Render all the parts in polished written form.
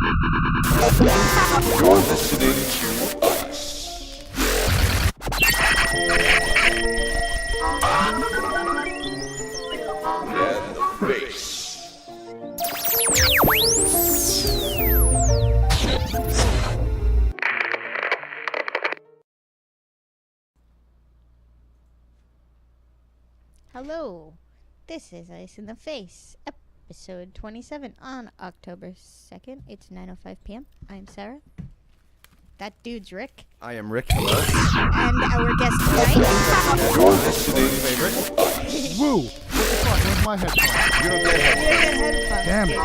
You're listening to us. And the face. Hello, this is Ice in the Face, episode 27 on October 2nd. It's 9:05 p.m. I'm Sarah. That dude's Rick. I am Rick. Hello. And our guest tonight. You're listening to us. Woo! What the fuck? Where's my headphones? You don't get headphones. Damn it.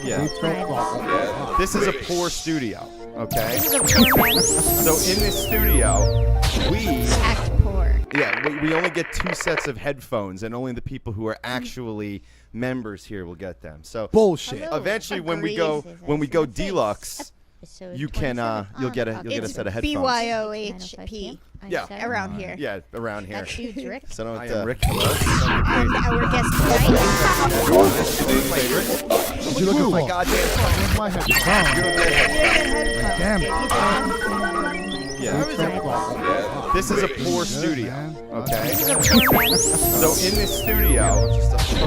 Yeah. Right. This is a poor studio, okay? This is a poor man's So in this studio, we act poor. we only get 2 sets of headphones, and only the people who are actually members here will get them. So Bullshit. Hello. eventually, when we Agrees. go deluxe, Episode you can 27 you'll on get a October set of headphones. BYOHP. Yeah. Around here. Yeah, around here. That dude's Rick. So don't, I am Rick. Hello. And our guest tonight. You're listening to us. What you looking Oh my for? goddamn phone. Where's my headphones? Damn it. Yeah. This is a poor studio, okay? This is a poor man's So in this studio,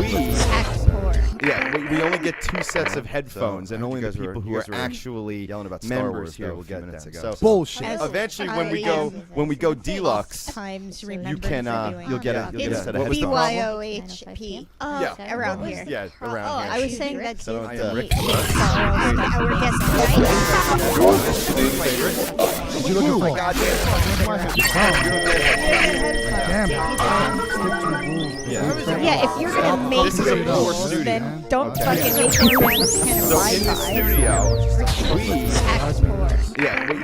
we act poor. we only get 2 sets of headphones, and only the guys were- people who you are guys were actually yelling about Star members Wars, here though, will a few get minutes them. ago. So Bullshit. eventually, As when we go deluxe, times you remember can for doing you'll get a it's set of What was the headphones. BYOHP. Yeah. Around here. Yeah, around Oh, here. I was saying that So he's don't, Rick. and our guest tonight. You're listening to us. What you looking for? Goddamn phone. Where's my headphones? Damn it. Stick to the rules. Yeah. Yeah, if you're gonna make This is a poor rules, studio. then don't Okay. fucking make your friends kind of So abide in this by. studio, we Act poor.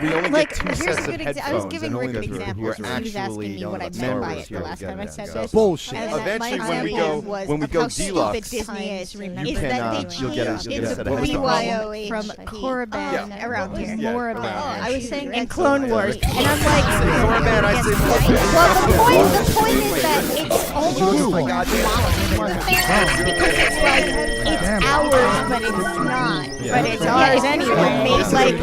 we only Like, get 2 here's sets a of good headphones, example. I was giving and only Rick the an people example. who are So he was asking actually me what I members meant by here it the will last get time I them. said So this. Bullshit. And eventually, my when we example go was when we of go how stupid deluxe, Disney is, you is can that they you'll get a changed set of the headphones. from Korriban Yeah. around here. Yeah, More around about. here. I was saying in Clone Wars, and I'm Korriban, I like, say well, the point is that it's almost my like goddamn mocking the fans because it's like it's ours, but it's not. But it's ours anyway. It's like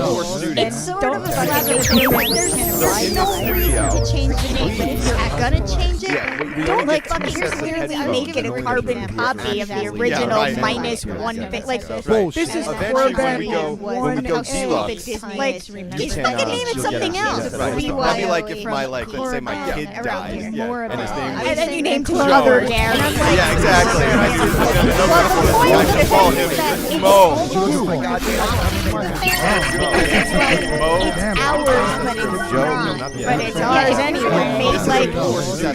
it's sort of a fucking thing. Like there's no reason to change the name, but if you're gonna change it, don't like fucking clearly make it a carbon copy of the original minus one thing. Like Bullshit. this is Eventually, when we go one deluxe, like you just can, fucking name it you'll get something a else. set of headphones. That'd be like if my let's say my Korriban kid around dies, here. yeah, and his name And was then you named two Joe. other Darren. And I'm like, yeah, exactly. And I said, well, the point I of should it call is him that it's Mo. almost Goddamn. Mo. ours, but it's not. But it's ours anyway. It's like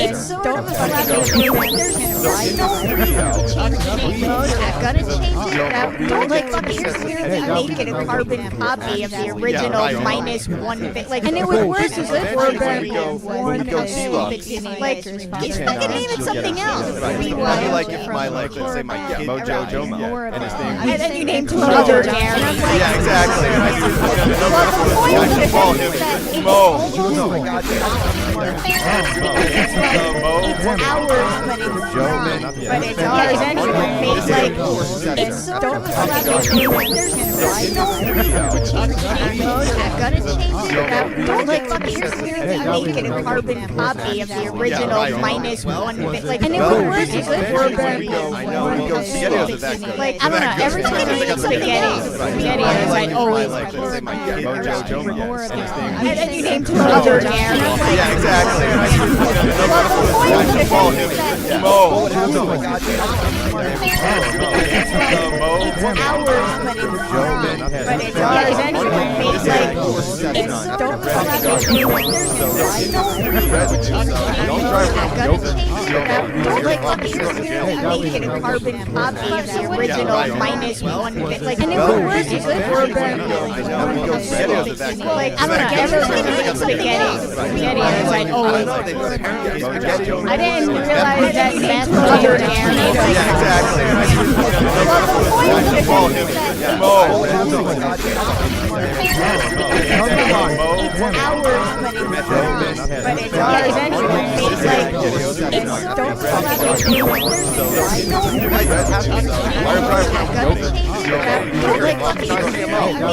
it's sort of a fucking thing. Like there's no reason to change the name. But if you're gonna change it, don't like fucking clearly make it a carbon copy of the original minus one thing. Like, and it would work as if Eventually, when we go stupid deluxe, like just fucking name it something else. That'd be like if my let's say my kid Mojo dies, Jomo. yeah, and his name And then you named two other Darren. yeah, exactly. And I said, Well, the point I of should it call is him that it's Mo. almost ours, but it's not. But it's ours anyway. It's like it's sort of a fucking thing. Like there's no reason to change the name. But if you're gonna change it, don't like fucking clearly make it a carbon copy of the original minus one thing. Like, and it would work as if we go spaghetti with that. like I don't know. Every time I eat spaghetti is like always Mojo Jomo, and his name and then you named two other Darren. yeah, exactly. And I said, Well, the point I of should it call is him that Mo. it's ours, but it's not. But it's ours anyway. It's like it's sort of a fucking thing. Like there's no reason to change it. Don't drive around Gonna with change yogurt. it. Don't like fucking clearly make it a carbon copy of the original minus one thing. Like, and it would work as if We go spaghetti with that. like I don't know. Every time I eat spaghetti is like always. I didn't realize that that's other Darren. Yeah, exactly. And I said, Well, the point I of should it call is him that Mo. it's ours, but it's not. But it's ours anyway. It's like SpaghettiOs. It's don't collaborate. You guys have to.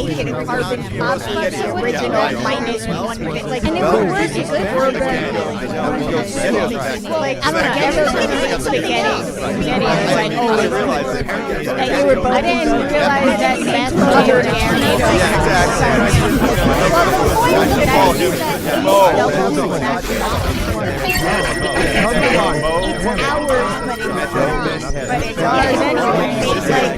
Make it carbon copy the original minus 1 minute. Like, and it would work if it were like, I'm gonna never make spaghetti. SpaghettiOs, I know. And you were both. I didn't realize that that's what you were doing. Yeah, exactly. Well, the point is that it's ours, but it's ours anyway. It's like,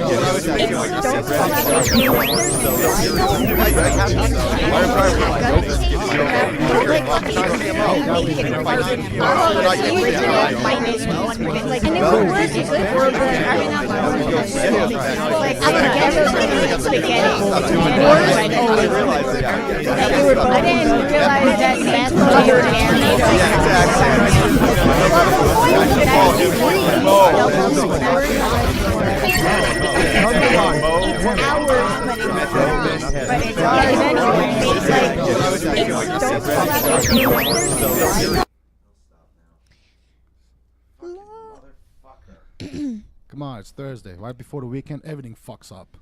don't minus 1 minute. Like, and it would work if it were like, I'm gonna never make spaghetti. I didn't realize that that's what you were doing. Well, the point is that it's ours, but it's ours anyway. It's like, don't Come on, it's Thursday. Right before the weekend, everything fucks up.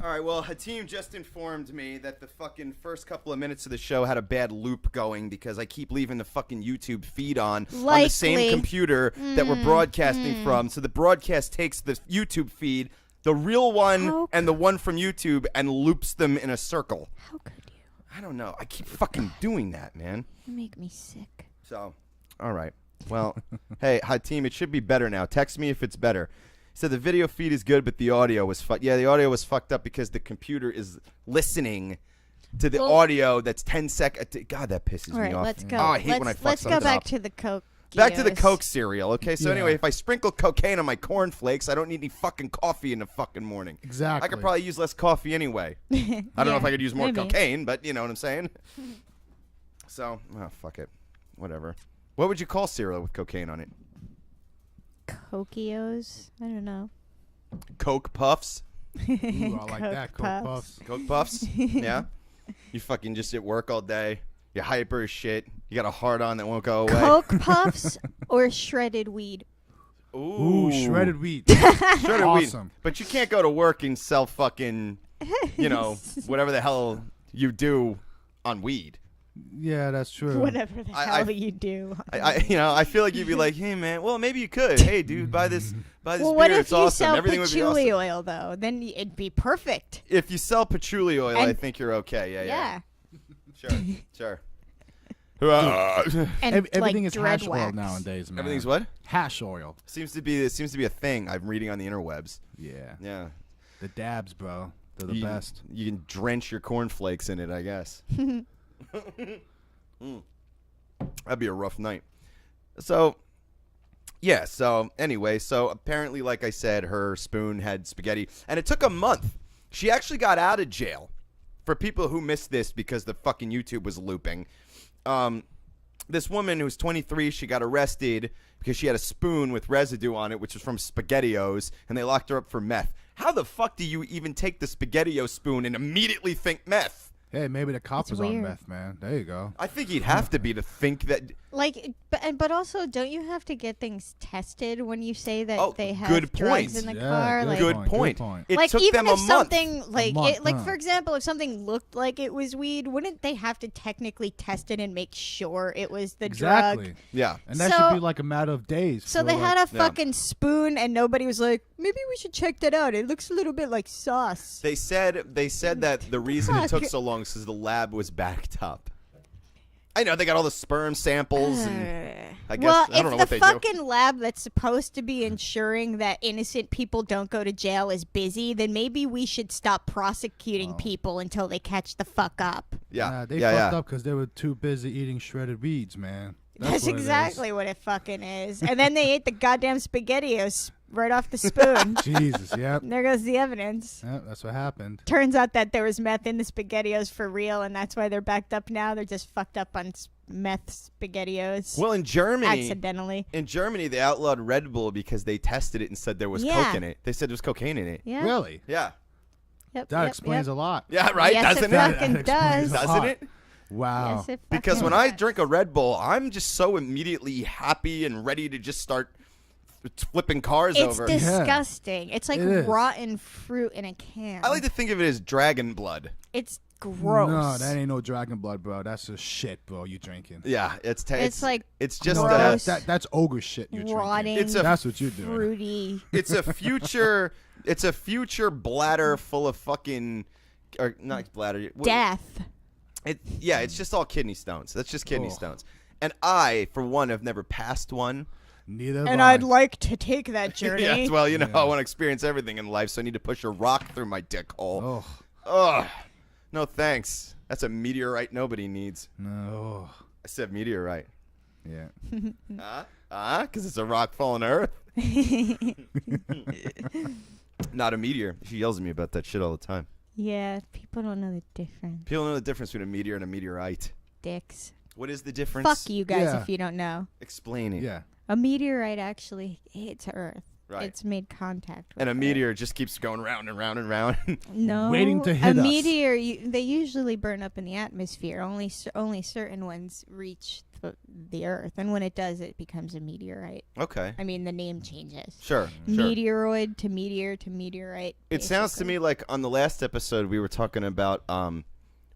All right, well, Hatim just informed me that the fucking first couple of minutes of the show had a bad loop going because I keep leaving the fucking YouTube feed on the same computer that we're broadcasting from. So the broadcast takes the YouTube feed, the real one and the one from YouTube, and loops them in a circle. How could you? I don't know. I keep fucking doing that, man. You make me sick. So, all right. Well, hey, Hatim, it should be better now. Text me if it's better. So the video feed is good, but the audio was fucked. Yeah, the audio was fucked up because the computer is listening to the audio that's 10 seconds. God, that pisses me off. Let's go. Oh, I hate when I fuck Let's something go back up. to the Coke. Back to the Coke cereal, okay? So anyway, if I sprinkle cocaine on my cornflakes, I don't need any fucking coffee in the fucking morning. Exactly. I could probably use less coffee anyway. I don't know if I could use more cocaine, but you know what I'm saying? So, fuck it. Whatever. What would you call cereal with cocaine on it? Cokios? I don't know. Coke Puffs? Ooh, I like that. Coke Puffs. Coke Puffs? Yeah? You fucking just at work all day. You're hyper as shit. You got a hard on that won't go away. Coke Puffs or shredded weed? Ooh, shredded wheat. Shredded awesome. weed. But you can't go to work and sell fucking, you know, whatever the hell you do on weed. Yeah, that's true. Whatever the hell you do. I feel like you'd be like, hey man, well maybe you could. Hey dude, buy this well, beer. what if it's you awesome. sell Everything would be patchouli awesome. oil though? Then it'd be perfect. If you sell patchouli oil, I think you're okay. Yeah. Sure. And everything like is hash wax. oil nowadays, man. Everything's what? Hash oil. Seems to be a thing I'm reading on the interwebs. Yeah. Yeah. The dabs, bro. They're the best. You can drench your cornflakes in it, I guess. That'd be a rough night. So, yeah. So anyway, so apparently, like I said, her spoon had spaghetti, and it took a month. She actually got out of jail. For people who missed this because the fucking YouTube was looping, this woman who's 23, she got arrested because she had a spoon with residue on it, which was from SpaghettiOs, and they locked her up for meth. How the fuck do you even take the SpaghettiOs spoon and immediately think meth? Hey, maybe the cop was on meth, man. There you go. I think he'd have to be to think that. Like, but also, don't you have to get things tested when you say that they have good drugs point. in the car? Like, Good point. It like took even them if a month. something like month, like for example, if something looked like it was weed, wouldn't they have to technically test it and make sure it was the drug? Yeah. And that should be like a matter of days. So they had a fucking spoon, and nobody was like, maybe we should check that out. It looks a little bit like sauce. They said that the reason it took so long is because the lab was backed up. I know they got all the sperm samples, and I guess well, I don't know if what the they fucking lab that's supposed to be ensuring that innocent people don't go to jail is busy, then maybe we should stop prosecuting people until they catch the fuck up. Yeah, they fucked up because they were too busy eating shredded weeds, man. That's exactly what it fucking is. And then they ate the goddamn SpaghettiOs right off the spoon. Jesus, yep. And there goes the evidence. Yep, that's what happened. Turns out that there was meth in the SpaghettiOs for real, and that's why they're backed up now. They're just fucked up on meth SpaghettiOs. Well, in Germany, accidentally. In Germany, they outlawed Red Bull because they tested it and said there was coke in it. They said there was cocaine in it. Yeah. Really? Yeah. Yep, that explains a lot. Yeah, right? Yes, Doesn't it fucking does. Doesn't it? Wow. Yes, it Because fucking when I does. drink a Red Bull, I'm just so immediately happy and ready to just start flipping cars It's over. disgusting. It's like It is. rotten fruit in a can. I like to think of it as dragon blood. It's gross. No, that ain't no dragon blood, bro. That's just shit, bro. You drinking? Yeah, it's like it's just No, gross. that's ogre shit. You're rotting. drinking. It's a That's what you're doing. fruity. it's a future it's a future bladder full of fucking or not bladder. Death. It's just all kidney stones. That's just kidney Oh. stones. And I, for one, have never passed one. Neither. have And I. I'd like to take that journey. Yeah, well, you know, Yeah. I want to experience everything in life, so I need to push a rock through my dick hole. Oh Ugh. No thanks. That's a meteorite nobody needs. no. I said meteorite. Yeah. Because it's a rock falling to Earth. Not a meteor. She yells at me about that shit all the time. Yeah, people don't know the difference. People know the difference between a meteor and a meteorite. Dicks. What is the difference? Fuck you guys Yeah. if you don't know. Explain it. Yeah. A meteorite actually hits Earth. Right. It's made contact with And a Earth. meteor just keeps going round and round and round. No. Waiting to hit a us. meteor, they usually burn up in the atmosphere. Only certain ones reach the Earth. And when it does, it becomes a meteorite. Okay. I mean, the name changes. Sure. Meteoroid to meteor to meteorite. It sounds to basically. me like on the last episode we were talking about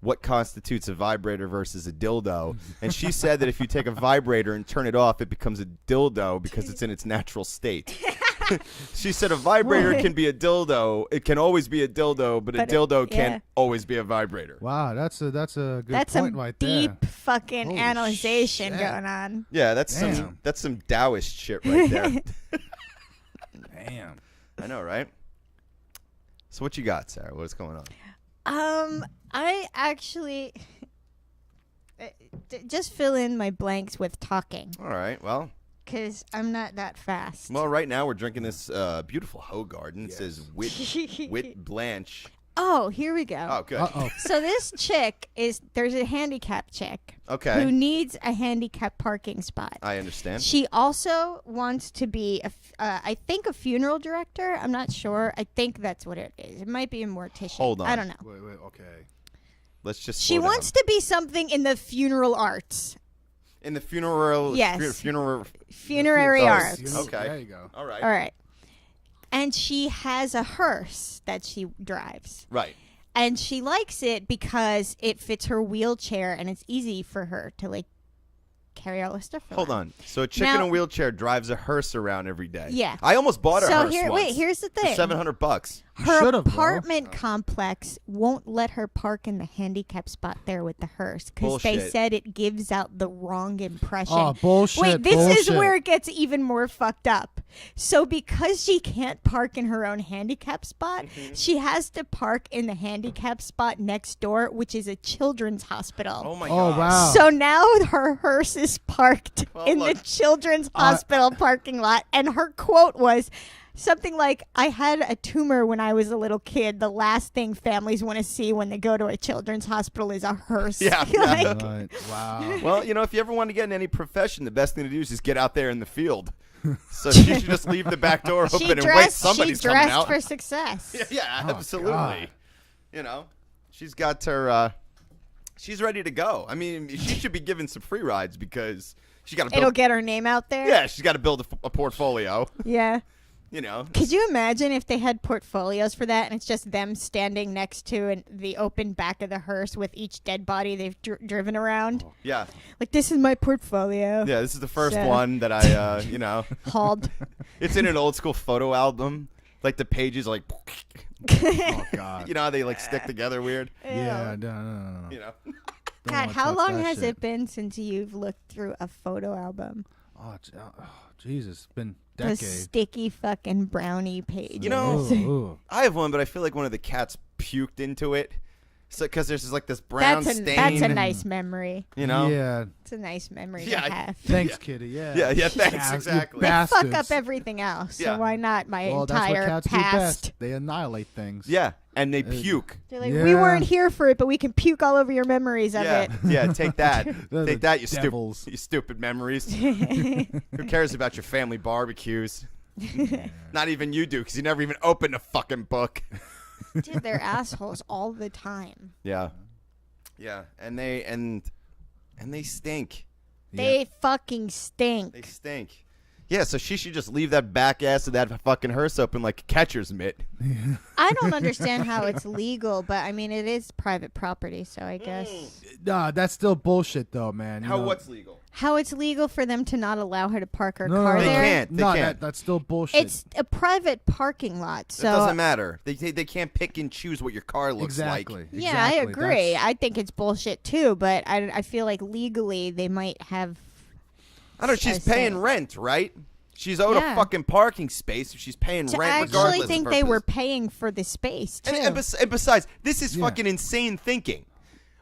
what constitutes a vibrator versus a dildo. And she said that if you take a vibrator and turn it off, it becomes a dildo because it's in its natural state. She said a vibrator can be a dildo. It can always be a dildo, but a dildo can't always be a vibrator. Wow. That's a good That's point some right deep there. fucking Holy analyzation shit. going on. Yeah, that's Damn. some Taoist shit right there. Damn. I know, right? So what you got, Sarah? What's going on? I actually just fill in my blanks with talking All right. Well, because I'm not that fast. right now we're drinking this beautiful Hoegaarden. It says Wit Blanche. Oh, here we go. Oh, good. Uh-oh. So this chick there's a handicapped chick Okay. who needs a handicapped parking spot. I understand. She also wants to be, I think, a funeral director. I'm not sure. I think that's what it is. It might be a mortician. Hold on. I don't know. Wait. Okay. Let's just She slow down. wants to be something in the funeral arts. In the funeral. Yes. Oh, Funerary arts. Okay. There you go. All right. All right. And she has a hearse that she drives. Right. And she likes it because it fits her wheelchair and it's easy for her to, like, carry all the stuff around. Hold on. So a chick in a wheelchair drives a hearse around every day. Yeah. I almost bought a hearse once. Here's the For thing. $700. Her should've, bro. apartment complex won't let her park in the handicap spot there with the hearse because they Bullshit. said it gives out the wrong impression. Oh, bullshit. Wait, this is bullshit. where it gets even more fucked up. So because she can't park in her own handicap spot, Mm-hmm. she has to park in the handicap spot next door, which is a children's hospital. Oh my Oh god. wow. So now her hearse is parked Well, in look. the children's hospital parking lot. And her quote was something like, I had a tumor when I was a little kid. The last thing families want to see when they go to a children's hospital is a hearse. Yeah. Like, Right. Wow. Well, you know, if you ever want to get in any profession, the best thing to do is just get out there in the field. So she should just leave the back door open and wait. Somebody's she coming dressed out. for success. Yeah, Oh, absolutely. God. You know, she's got her. She's ready to go. I mean, she should be given some free rides because she got to. It'll get her name out there. Yeah, she's got to build a portfolio. Yeah. You know. Could you imagine if they had portfolios for that and it's just them standing next to the open back of the hearse with each dead body they've driven around? Yeah. Like, this is my portfolio. Yeah. This is the first So- one that I. You know. Hauled. It's in an old school photo album. Like the pages, are like. Oh God. You know how they like stick together weird. Yeah. No. You know. Don't God, wanna how touch long that has shit. it been since you've looked through a photo album? Oh, Jesus. It's been The decades. sticky fucking brownie page. You know- Ooh. I have one, but I feel like one of the cats puked into it. So because there's just like this brown that's stain. a nice memory. You know. Yeah. It's a nice memory Yeah, to have. Thanks, kitty. Yeah. Yeah. Thanks. You Exactly. They fuck bastards. up everything else. Yeah. So why not my Well, that's what entire cats do past? best. They annihilate things. Yeah, and they puke. They're like, Yeah. we weren't here for it, but we can puke all over your memories of Yeah, it. yeah. Take that. They're Take the that, devils. you stupid memories. Who cares about your family barbecues? Not even you do, because you never even opened a fucking book. Dude, they're assholes all the time. Yeah. Yeah, and they stink. They fucking stink. They stink. Yeah, so she should just leave that back ass of that fucking hearse open like a catcher's mitt. I don't understand how it's legal, but I mean, it is private property, so I guess. Nah, that's still bullshit, though, man. You know? What's legal? How it's legal for them to not allow her to park her No, car They there? can't. They No, can't. that's still bullshit. It's a private parking lot, so. It doesn't matter. They can't pick and choose what your car looks exactly. like. Yeah, I exactly. agree. That's- I think it's bullshit too, but I feel like legally they might have. I don't know. She's I paying see. rent, right? She's owed Yeah. a fucking parking space if she's paying To rent actually regardless think of they her were business. paying for the space too. And besides, this is Yeah. fucking insane thinking.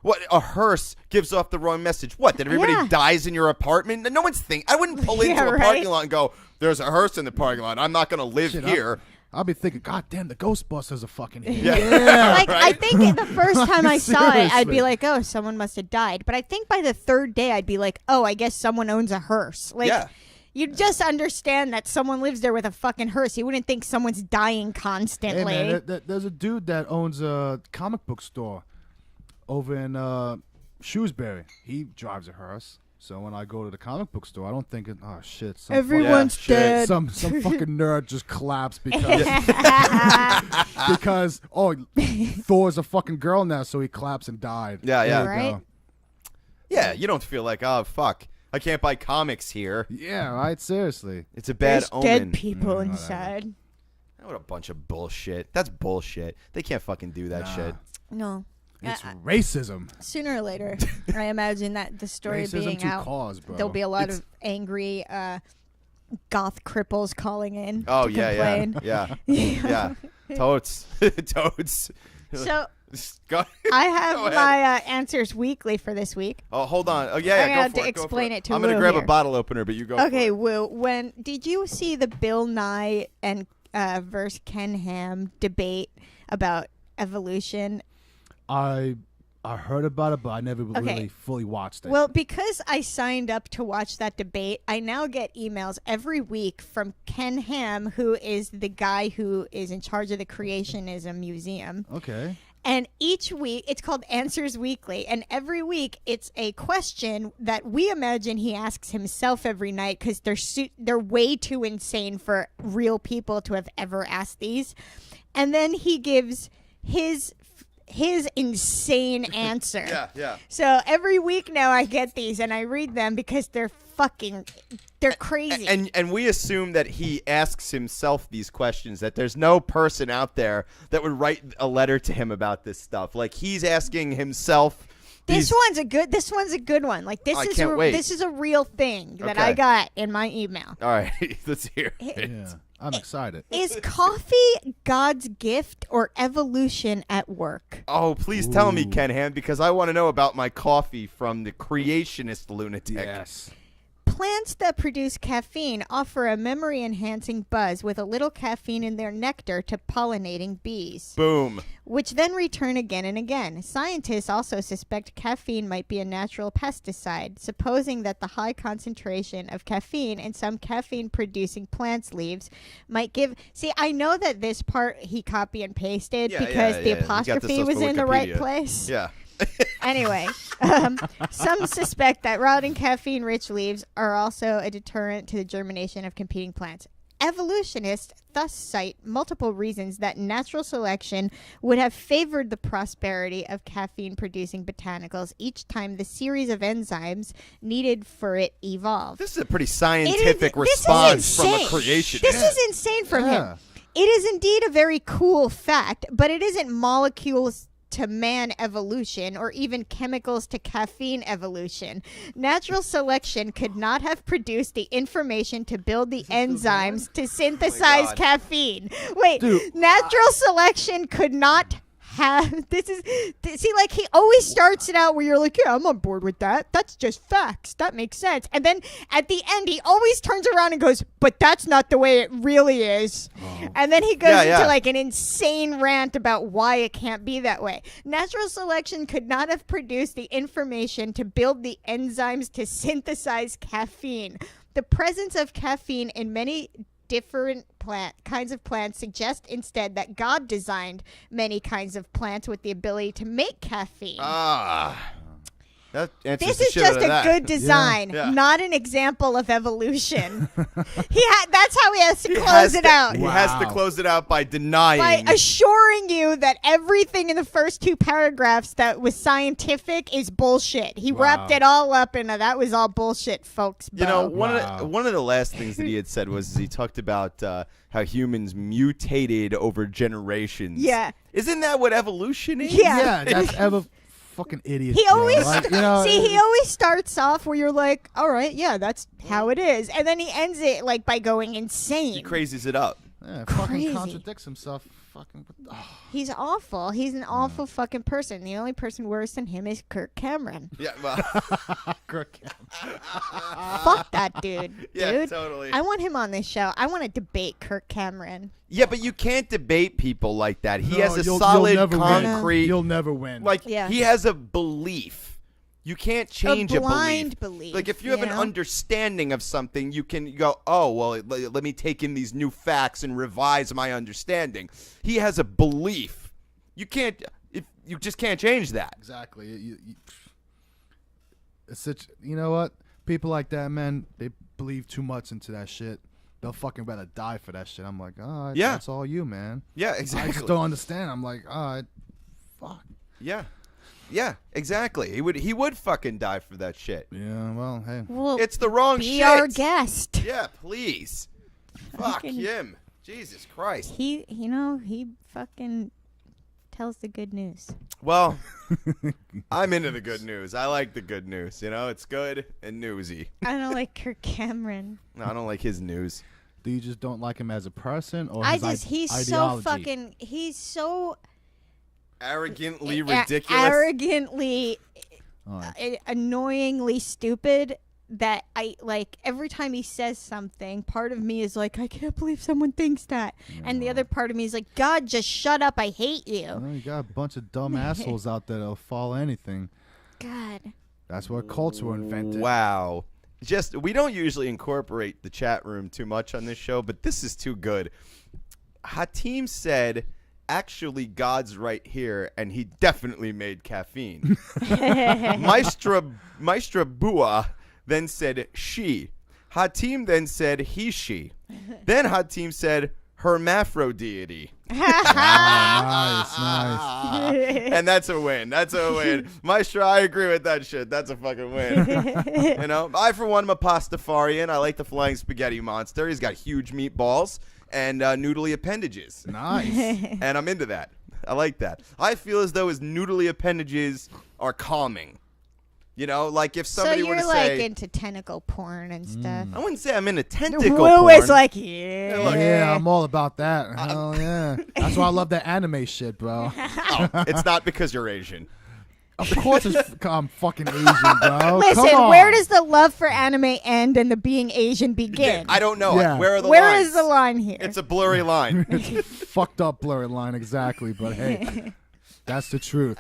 What, a hearse gives off the wrong message? What, that everybody Yeah. dies in your apartment? No one's thinking. I wouldn't pull into Yeah, a right? parking lot and go, "There's a hearse in the parking lot. I'm not going to live Shit, here." I'll be thinking, God damn, the Ghostbusters are fucking here. Like I right? think the first time I saw it, I'd be Seriously. like, "Oh, someone must have died." But I think by the third day, I'd be like, "Oh, I guess someone owns a hearse." Like, Yeah. you just understand that someone lives there with a fucking hearse. You wouldn't think someone's dying Hey, constantly. man, there's a dude that owns a comic book store over in Shrewsbury. He drives a hearse. So when I go to the comic book store, I don't think, oh, shit. Everyone's shit. dead. Some fucking nerd just collapsed because Thor's a fucking girl now, so he collapsed and died. Yeah, There yeah. you Right? go. Yeah, you don't feel like, oh, fuck, I can't buy comics here. Yeah, right. Seriously. It's a bad There's omen. dead people whatever. inside. What a bunch of bullshit. That's bullshit. They can't fucking do that Nah. shit. No. It's racism. Sooner or later, I imagine that the story Racism being to out, cause, bro. there'll be a lot of angry goth cripples calling in Oh, to yeah, complain. yeah. Yeah. Totes. Totes. So Go- I have Go ahead. my answers weekly for this week. Oh, hold on. Oh, yeah, I'm yeah. gonna Go have for to it. Go for explain it to I'm gonna Will grab here. a bottle opener, but you go. Okay, For it. Will, when did you see the Bill Nye and versus Ken Ham debate about evolution? I heard about it, but I never Okay. really fully watched it. Well, because I signed up to watch that debate, I now get emails every week from Ken Ham, who is the guy who is in charge of the Creationism Museum. Okay. And each week, it's called Answers Weekly. And every week, it's a question that we imagine he asks himself every night because they're way too insane for real people to have ever asked these. And then he gives his insane answer. Yeah, yeah. So every week now I get these and I read them because they're crazy. And we assume that he asks himself these questions, that there's no person out there that would write a letter to him about this stuff. Like, he's asking himself This these- one's a good one. Like I can't wait. this is a real thing that Okay. I got in my email. All right, let's hear it. Yeah, I'm excited. Is coffee God's gift or evolution at work? Oh, please tell me, Ken Ham, because I want to know about my coffee from the creationist lunatic. Yes. Plants that produce caffeine offer a memory-enhancing buzz with a little caffeine in their nectar to pollinating bees, Boom. which then return again and again. Scientists also suspect caffeine might be a natural pesticide, supposing that the high concentration of caffeine in some caffeine-producing plants' leaves might give... See, I know that this part he copy and pasted Yeah, because yeah, the yeah. You got this apostrophe stuff was for in the right Wikipedia. place. Yeah. Anyway, some suspect that rotting caffeine-rich leaves are also a deterrent to the germination of competing plants. Evolutionists thus cite multiple reasons that natural selection would have favored the prosperity of caffeine-producing botanicals each time the series of enzymes needed for it evolved. This is a pretty scientific This is response from a insane. creationist. This is insane from Yeah. him. It is indeed a very cool fact, but it isn't molecules to man evolution or even chemicals to caffeine evolution. Natural selection could not have produced the information to build the enzymes to synthesize God. caffeine. Wait, Dude. natural selection could not have see, like, he always starts it out where you're like, yeah, I'm on board with that. That's just facts. That makes sense. And then at the end, he always turns around and goes, but that's not the way it really is. And then he goes into like an insane rant about why it can't be that way. Natural selection could not have produced the information to build the enzymes to synthesize caffeine. The presence of caffeine in many different kinds of plants suggest instead that God designed many kinds of plants with the ability to make caffeine. That answers This the is shit just out of a that. good design, Yeah. not an example of evolution. That's how he has to He close has it to- out. He has to Wow. close it out by denying. By assuring you that everything in the first 2 paragraphs that was scientific is bullshit. He wrapped Wow. it all up in that was all bullshit, folks. You know, Bo. one of the last things that he had said was he talked about how humans mutated over generations. Yeah. Isn't that what evolution is? Yeah. That's ever fucking idiot. He always you know, see. He always starts off where you're like, "All right, yeah, that's how it is," and then he ends it like by going insane. He crazies it up. yeah, Crazy. fucking contradicts himself. Fucking. He's awful. He's an awful fucking person. The only person worse than him is Kirk Cameron. Yeah, well, Fuck that dude. yeah, dude. totally. I want him on this show. I want to debate Kirk Cameron. Yeah, but you can't debate people like that. He No, has a you'll solid, never win. concrete. You'll never win. Like Yeah. he has a belief. You can't change a blind belief. belief, Like if you have you an know? understanding of something, you can go, "Oh, well, let me take in these new facts and revise my understanding." He has a belief. You can't. If you just can't change that. Exactly. It's such. You know what? People like that, man. They believe too much into that shit. They'll fucking rather die for that shit. I'm like, all right, Yeah. that's all you, man. Yeah, I exactly. just don't understand. I'm like, all right, fuck. Yeah, yeah, exactly. He would fucking die for that shit. Yeah. Well, hey. Well, It's the wrong be shit. our guest. Yeah, please. Fuck Fucking- him. Jesus Christ. He fucking tells the good news. Well, I'm into the good news. I like the good news. You know, it's good and newsy. I don't like Kirk Cameron. No, I don't like his news. Do you just don't like him as a person, or He's so fucking, he's so Arrogantly ridiculous. arrogantly, All right. annoyingly stupid that I like every time he says something, part of me is like, I can't believe someone thinks that. And the other part of me is like, God, just shut up. I hate you. Well, you got a bunch of dumb assholes out there that'll follow anything. God. That's where cults were invented. Wow. Just we don't usually incorporate the chat room too much on this show, but this is too good. Hatim said, "Actually, God's right here, and he definitely made caffeine." Maestra Bua then said, "She." Hatim then said, "He, she." Then Hatim said, "Hermaphrodeity." Nice, nice. And that's a win. That's a win. Maestro, I agree with that shit. That's a fucking win. You know, I, for one, am a pastafarian. I like the flying spaghetti monster. He's got huge meatballs and noodly appendages. Nice. And I'm into that. I like that. I feel as though his noodly appendages are calming. You know, like if So somebody were you're to like say, into tentacle porn and stuff. I wouldn't say I'm into tentacle Woo porn. is like, yeah. look, Yeah, I'm all about that. Hell yeah. That's why I love that anime shit, bro. Oh, it's not because you're Asian. Of course I'm fucking Asian, bro. Listen, Come on. where does the love for anime end and the being Asian begin? I don't know. Yeah. Where are the Where lines? is the line here? It's a blurry line. Fucked up blurry line, exactly. But hey, that's the truth.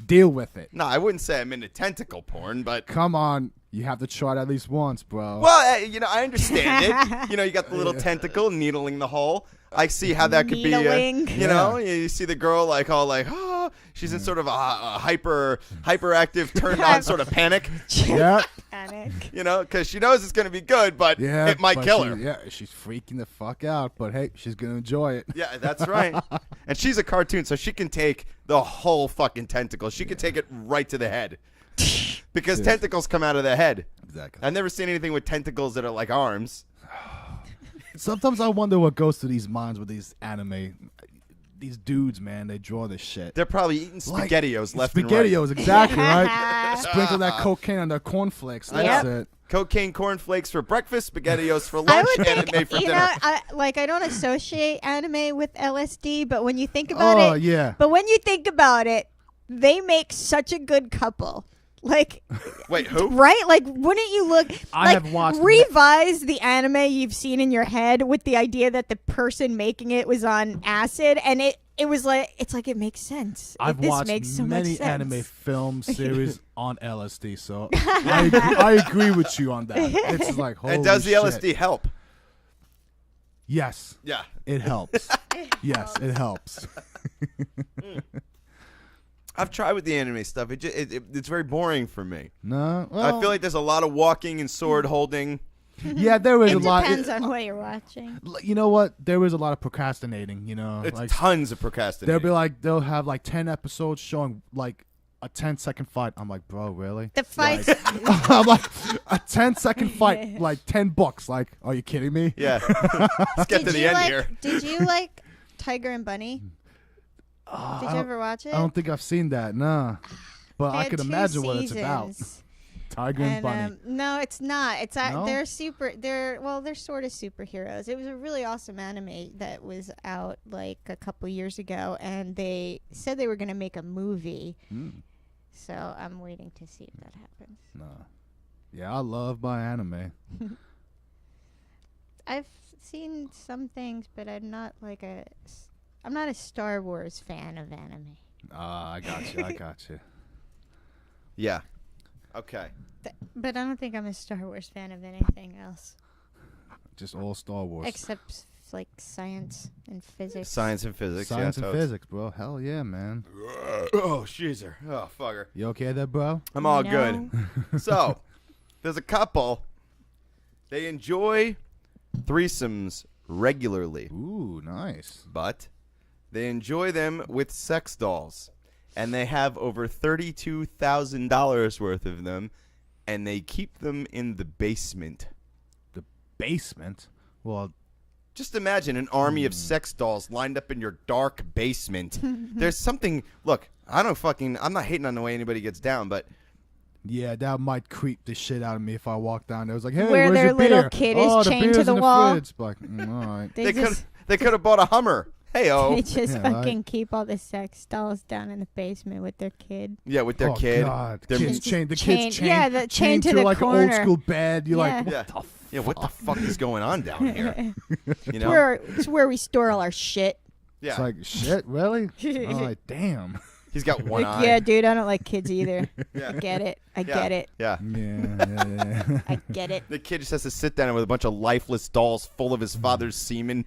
Deal with it. No, I wouldn't say I'm into tentacle porn, but Come on. You have to try it at least once, bro. well, you know, I understand it. You know, you got the little tentacle needling the hole. I see how that could Needling. be. You know, you see the girl like all like, oh, she's in sort of a hyperactive, turned on sort of panic. Yeah. Panic. You know, because she knows it's going to be good, but Yeah. it might but kill she- her. Yeah, she's freaking the fuck out, but hey, she's going to enjoy it. Yeah, that's right. And she's a cartoon, so she can take the whole fucking tentacle. She can take it right to the head. Because tentacles come out of the head. Exactly. I've never seen anything with tentacles that are like arms. Sometimes I wonder what goes through these minds with these anime. These dudes, man, they draw this shit. They're probably eating Like, SpaghettiOs left and right. SpaghettiOs, exactly, right? Sprinkle that cocaine on their cornflakes. That's Yep. it. Cocaine cornflakes for breakfast, SpaghettiOs for I lunch, would and think, anime for you dinner. know, I don't associate anime with LSD, but when you think about Oh, it, yeah. But when you think about it, they make such a good couple. Like, Wait, who? right? Like, wouldn't you look? I like, have watched- revise the anime you've seen in your head with the idea that the person making it was on acid, and it was like it makes sense. I've this watched makes so many much sense. anime film series on LSD, so I agree with you on that. It's like, holy And does the shit. LSD help? Yes, Yeah. it helps. Yes, it helps. I've tried with the anime stuff. It's very boring for me. No, I feel like there's a lot of walking and sword holding. yeah, there is It a lot. depends on what you're watching. You know what? There is a lot of procrastinating. You know, It's like tons of procrastinating. they'll have like 10 episodes showing like a 10-second fight. I'm like, bro, really? The fights. I'm like, a 10-second fight, like 10 books. Like, are you kidding me? Yeah. Let's get to the end here. Did you like Tiger and Bunny? Did you ever watch it? I don't think I've seen that. Nah, but They I had could 2 imagine what it's about. seasons. Tiger and Bunny. No, it's not. It's No? they're sort of superheroes. It was a really awesome anime that was out like a couple years ago, and they said they were going to make a movie. So I'm waiting to see if that happens. Nah. Yeah, I love my anime. I've seen some things, but I'm not a Star Wars fan of anime. I got you. I got you. Yeah. Okay. But I don't think I'm a Star Wars fan of anything else Just all Star Wars. except like science and physics. Science and physics. Science yeah, and totes. physics, bro. Hell yeah, man. Oh, sheezer. Oh, fucker. You okay there, bro? I'm all No. good. So, there's a couple. They enjoy threesomes regularly, Ooh, nice. but they enjoy them with sex dolls. And they have over $32,000 worth of them, and they keep them in the basement. The basement? Well, Just imagine an army of sex dolls lined up in your dark basement. There's something. Look, I'm not hating on the way anybody gets down, but yeah, that might creep the shit out of me if I walk down there. It was like, hey, Where where's their your little beer? kid Oh, is the chained to beer's the in wall. fridge. Like, all right. They they could have bought a Hummer. Hey-oh. They just Yeah, right. fucking keep all the sex dolls down in the basement with their kid. Yeah, with their Oh, kid. God. Their- Kids chained. The kids chained. Yeah, chained to the like corner. an old school bed. You're Yeah. like, Yeah. Yeah, what the fuck is going on down here? You know? It's where we store all our shit. Yeah. it's like, shit, really? Oh, like, damn. He's got one eye. Yeah, dude, I don't like kids either. Yeah. I get it. I Yeah. get it. Yeah. Yeah. I get it. The kid just has to sit down with a bunch of lifeless dolls full of his father's semen.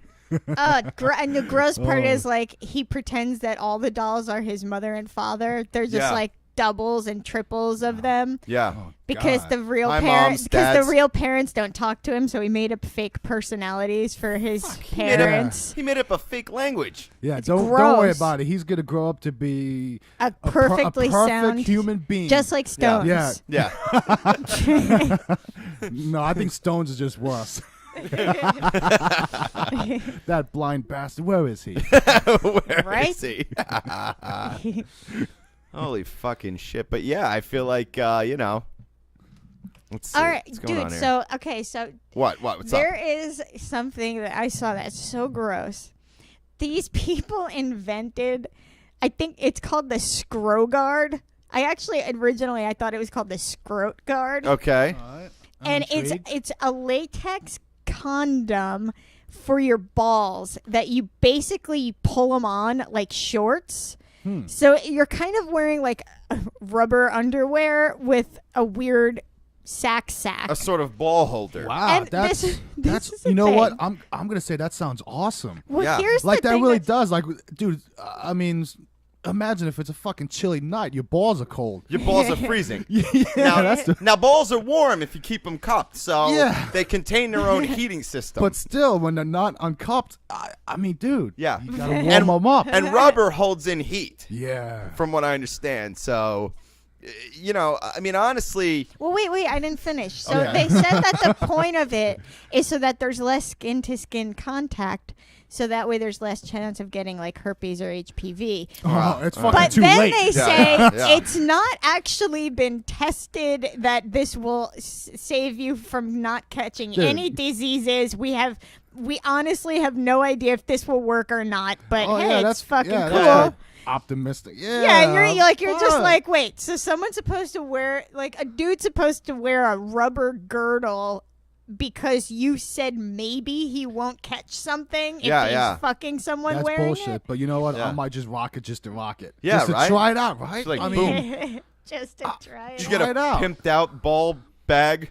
And the gross part Oh. is like he pretends that all the dolls are his mother and father. They're just Yeah. like doubles and triples of them Yeah. Oh, because God. the real My parents mom's dads. don't talk to him, so he made up fake personalities for his He made up- parents. He made up a fake language. Yeah, It's don't worry gross. about it. He's gonna grow up to be A a perfectly perfect sound human being. just like Stones. Yeah. Yeah. No, I think Stones is just worse. That blind bastard. Where is he? Where Right? is he? Holy fucking shit. But yeah, I feel like, you know. Let's see. All right, What's going dude. on here? So What's there up? is something that I saw that's so gross. These people invented, I think it's called the Scro Guard. Originally I thought it was called the Scrote Guard. Okay. And it's a latex condom for your balls that you basically pull them on like shorts. So you're kind of wearing like rubber underwear with a weird sack. A sort of ball holder. Wow, And that's this is the you know what? thing. I'm gonna say that sounds awesome. Well, Yeah. here's Like the that thing really that's- does. Like, dude, I mean, imagine if it's a fucking chilly night, your balls are cold. Your balls are freezing. Yeah, Now, that's the. now, balls are warm if you keep them cupped, so Yeah. they contain their own heating system. But still, when they're not uncupped, I mean, dude, Yeah. you gotta warm them up. and rubber holds in heat, Yeah. from what I understand. So, you know, I mean, honestly, Well, wait, I didn't finish. So Okay. they said that the point of it is so that there's less skin-to-skin contact, so that way there's less chance of getting like herpes or HPV. Oh, it's fucking But too then late. they Yeah. say Yeah. it's not actually been tested that this will save you from not catching Dude. any diseases. We honestly have no idea if this will work or not. But Oh, hey, yeah, it's that's fucking yeah, cool. that's optimistic. Yeah. Yeah, you're just fuck. like, wait, so someone's supposed to wear like a dude's supposed to wear a rubber girdle because you said maybe he won't catch something if Yeah, he's yeah. fucking someone That's wearing bullshit. But you know what? Yeah. I might just rock it just to rock it. Yeah, just to right? try it out, right? It's like, I boom. mean, it. Just to try you it. get Try it a out. pimped out ball bag.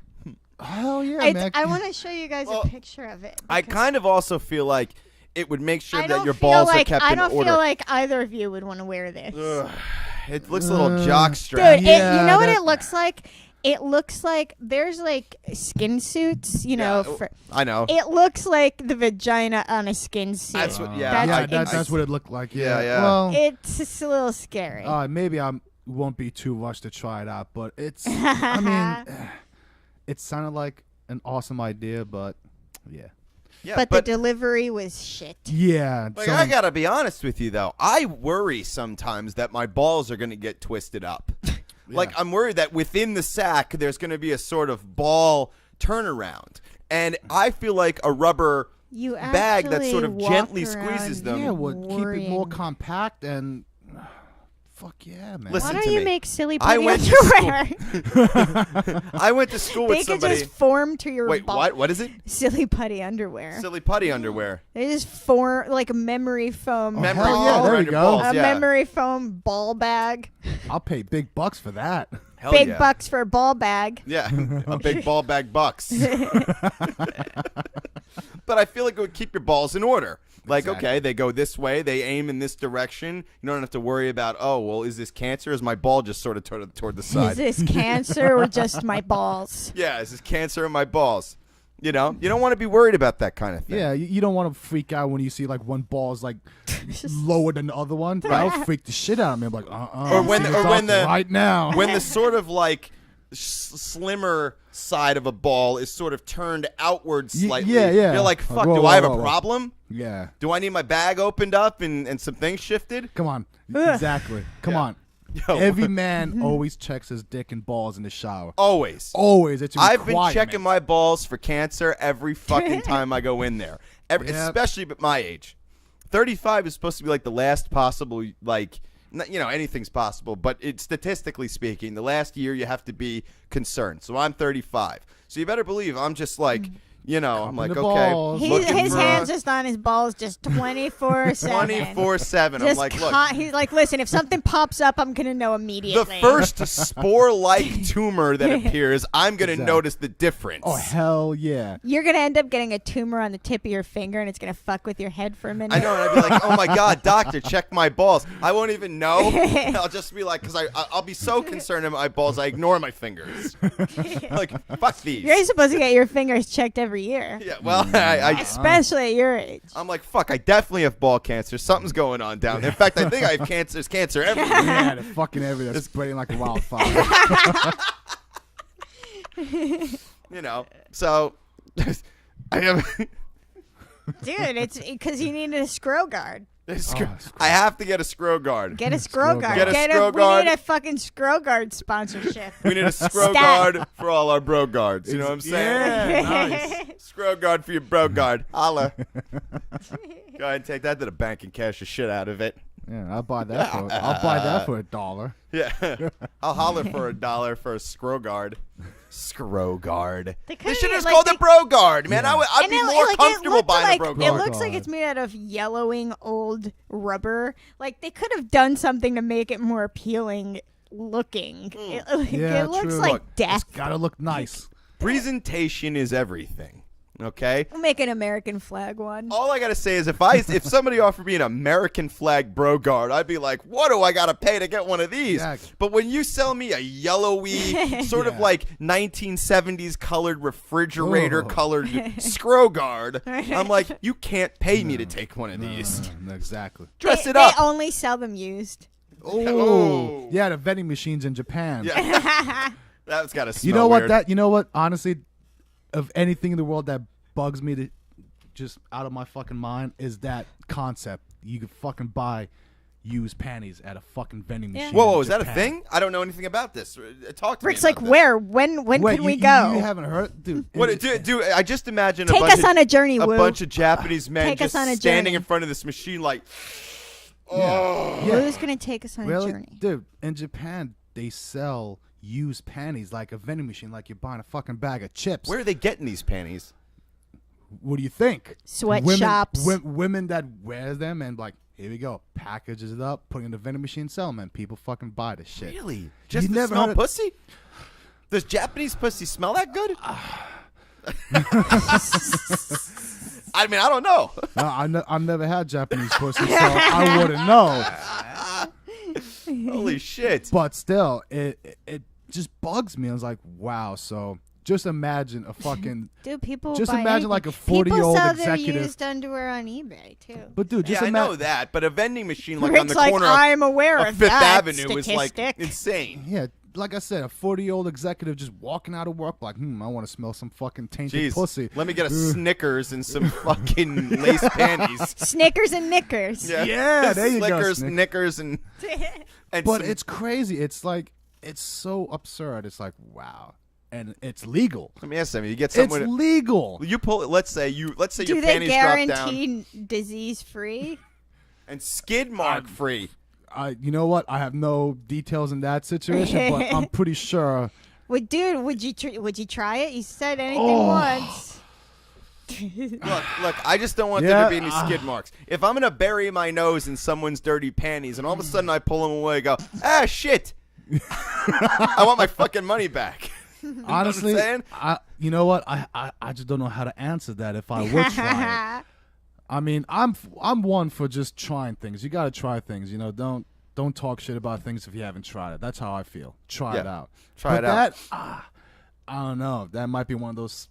Hell yeah, man. I want to show you guys Well, a picture of it. I because kind of also feel like it would make sure I that don't your feel balls like, are kept I in don't order. feel like either of you would want to wear this. It looks a little jock strap. Dude, Yeah, you know what that- it looks like? It looks like there's like skin suits, you know. Yeah, For, I know. it looks like the vagina on a skin suit. That's what. That's- Yeah, that's what it looked like. Yeah, Yeah, yeah. Well, It's just a little scary. maybe I won't be too rushed to try it out, but it's. I mean, it sounded like an awesome idea, but yeah. Yeah, but the delivery was shit. Yeah. Like, so- I gotta be honest with you though. I worry sometimes that my balls are gonna get twisted up. Like I'm worried that within the sack there's gonna be a sort of ball turnaround, and I feel like a rubber You bag that actually sort of walk gently around squeezes them. yeah, would keep it more worrying. compact and. Fuck yeah, man. Listen Why don't to you me. make silly I putty went to underwear? I went to school They with could somebody. just form to your Wait, ball. what? What is it? Silly putty underwear. Silly putty underwear. They just form like a memory foam. Oh, Memory hell yeah, foam there around you your go. balls, A yeah. memory foam ball bag. I'll pay big bucks for that. Hell Big yeah. bucks for a ball bag. Yeah, a big ball bag bucks. But I feel like it would keep your balls in order. Like, Exactly. okay, they go this way, they aim in this direction. You don't have to worry about, oh, well, is this cancer? Is my ball just sort of toward the Is side? this cancer or just my balls? Yeah, is this cancer in my balls? You know, you don't want to be worried about that kind of thing. Yeah, you don't want to freak out when you see like one ball is like lower than the other one. That'll freak the shit out of me. I'm like, Or when the right now. when the sort of like slimmer side of a ball is sort of turned outward slightly. yeah. You're like, fuck, Whoa, do whoa, I have whoa, a whoa. problem? Yeah, Do I need my bag opened up and some things shifted? come on, exactly. Come Yeah. on. Yo, Every man always checks his dick and balls in the shower. always. Always, it's a I've been requirement. checking my balls for cancer every fucking time I go in there. Yep. Especially at my age. 35 is supposed to be like the last possible, like, you know, anything's possible, but statistically speaking, the last year you have to be concerned. So I'm 35. So you better believe I'm just like, you know, I'm like, the okay. balls. looking His for hands just on his balls just 24/7. 24/7. I'm Just like, look. he's like, listen, if something pops up, I'm gonna know The immediately. first spore-like tumor that appears, I'm going to Exactly. notice the difference. Oh hell yeah! You're gonna end up getting a tumor on the tip of your finger, and it's gonna fuck with your head for a minute. I know, and I'd be like, oh my God, doctor, check my balls. I won't even know. I'll just be like, because I'll be so concerned about my balls, I ignore my fingers. Like, fuck these. You're supposed to get your fingers checked every year, Yeah, well, especially at your age. I'm like, fuck, I definitely have ball cancer. Something's going on down there. In fact, I think I have cancer. There's cancer everywhere. Yeah, the fucking everything spreading like a wildfire. You know, so I have. Dude, it's because you needed a scroll guard. I have to get a scroll guard. Get a scroll guard. Get a scroll We guard. need a fucking scroll guard sponsorship. We need a scroll Stat. guard for all our bro guards. You know what I'm saying? Yeah, nice. Scroll guard for your bro guard. Holla. Go ahead and take that to the bank and cash the shit out of it. Yeah, I'll buy that. I'll buy that for $1. Yeah. I'll holler for $1 for a scroll guard. Scroll guard. They This could've shit made, is like, called they- a bro guard, man. Yeah. I'd be more comfortable buying a bro It guard. looks like it's made out of yellowing old rubber. Like they could have done something to make it more appealing looking. Yeah, it looks true. like Look, death. It's gotta look nice. Presentation is everything. Okay? We'll make an American flag one. All I gotta say is if somebody offered me an American flag bro guard, I'd be like, what do I gotta pay to get one of these? Exactly. But when you sell me a yellowy, sort of Yeah. like 1970s colored refrigerator Oh. colored scroll guard, I'm like, you can't pay me to take one of these. Exactly. Dress they, it up. They only sell them used. Oh. Yeah, the vending machines in Japan. Yeah. That's gotta smell You know what? weird. You know what? Honestly, of anything in the world that bugs me to just out of my fucking mind is that concept. You could fucking buy used panties at a fucking vending Yeah. machine. Whoa, in is that a Japan. thing? I don't know anything about this. Talk to Rick's me like, about this. where? When Wait, can we you go? You haven't heard, dude? What do I just imagine Take a bunch us of, on a journey, a Woo. bunch of Japanese men Take us just on a standing journey. in front of this machine like, Yeah. Who's gonna take us on a Really, journey? dude? In Japan, they sell used panties like a vending machine, like you're buying a fucking bag of chips. where are they getting these panties? What do you think? Sweatshops. Women that wears them and like, here we go, packages it up, put it in the vending machine, sell them, and people fucking buy the shit. Really? Just You to never smell heard of- pussy? Does Japanese pussy smell that good? I mean, I don't know. No, I've never had Japanese pussy, so I wouldn't know. Holy shit. But still, it just bugs me. I was like, wow. So just imagine a fucking. Dude, people Just buy imagine like anything. a 40-year-old People sell executive. their used underwear on eBay too. But dude, just Yeah, I know imagine. that, but a vending machine like Rick's on the like, corner I'm aware of of Fifth that Avenue is like statistic. insane. Yeah, like I said, a 40-year-old executive just walking out of work like, I want to smell some fucking tainted Jeez, pussy. let me get a Snickers and some fucking lace panties. Snickers and Knickers. Yeah, there you go, Snickers, Snick. Knickers, and But some- it's crazy. It's like, it's so absurd. It's like, wow. And it's legal. Let me ask something. You get It's someone. legal. You pull it. Let's say Do your they panties drop down guarantee disease free? and skid mark free. You know what? I have no details in that situation, but I'm pretty sure. Well, dude, would you try it? You said anything Oh. once. Look. I just don't want there to be any skid marks. If I'm gonna bury my nose in someone's dirty panties, and all of a sudden I pull them away, and go, shit. I want my fucking money back. Honestly, saying? you know what? I just don't know how to answer that if I would try it. I mean, I'm one for just trying things. You got to try things. You know, don't talk shit about things if you haven't tried it. That's how I feel. Try it out. Try it out. I don't know. That might be one of those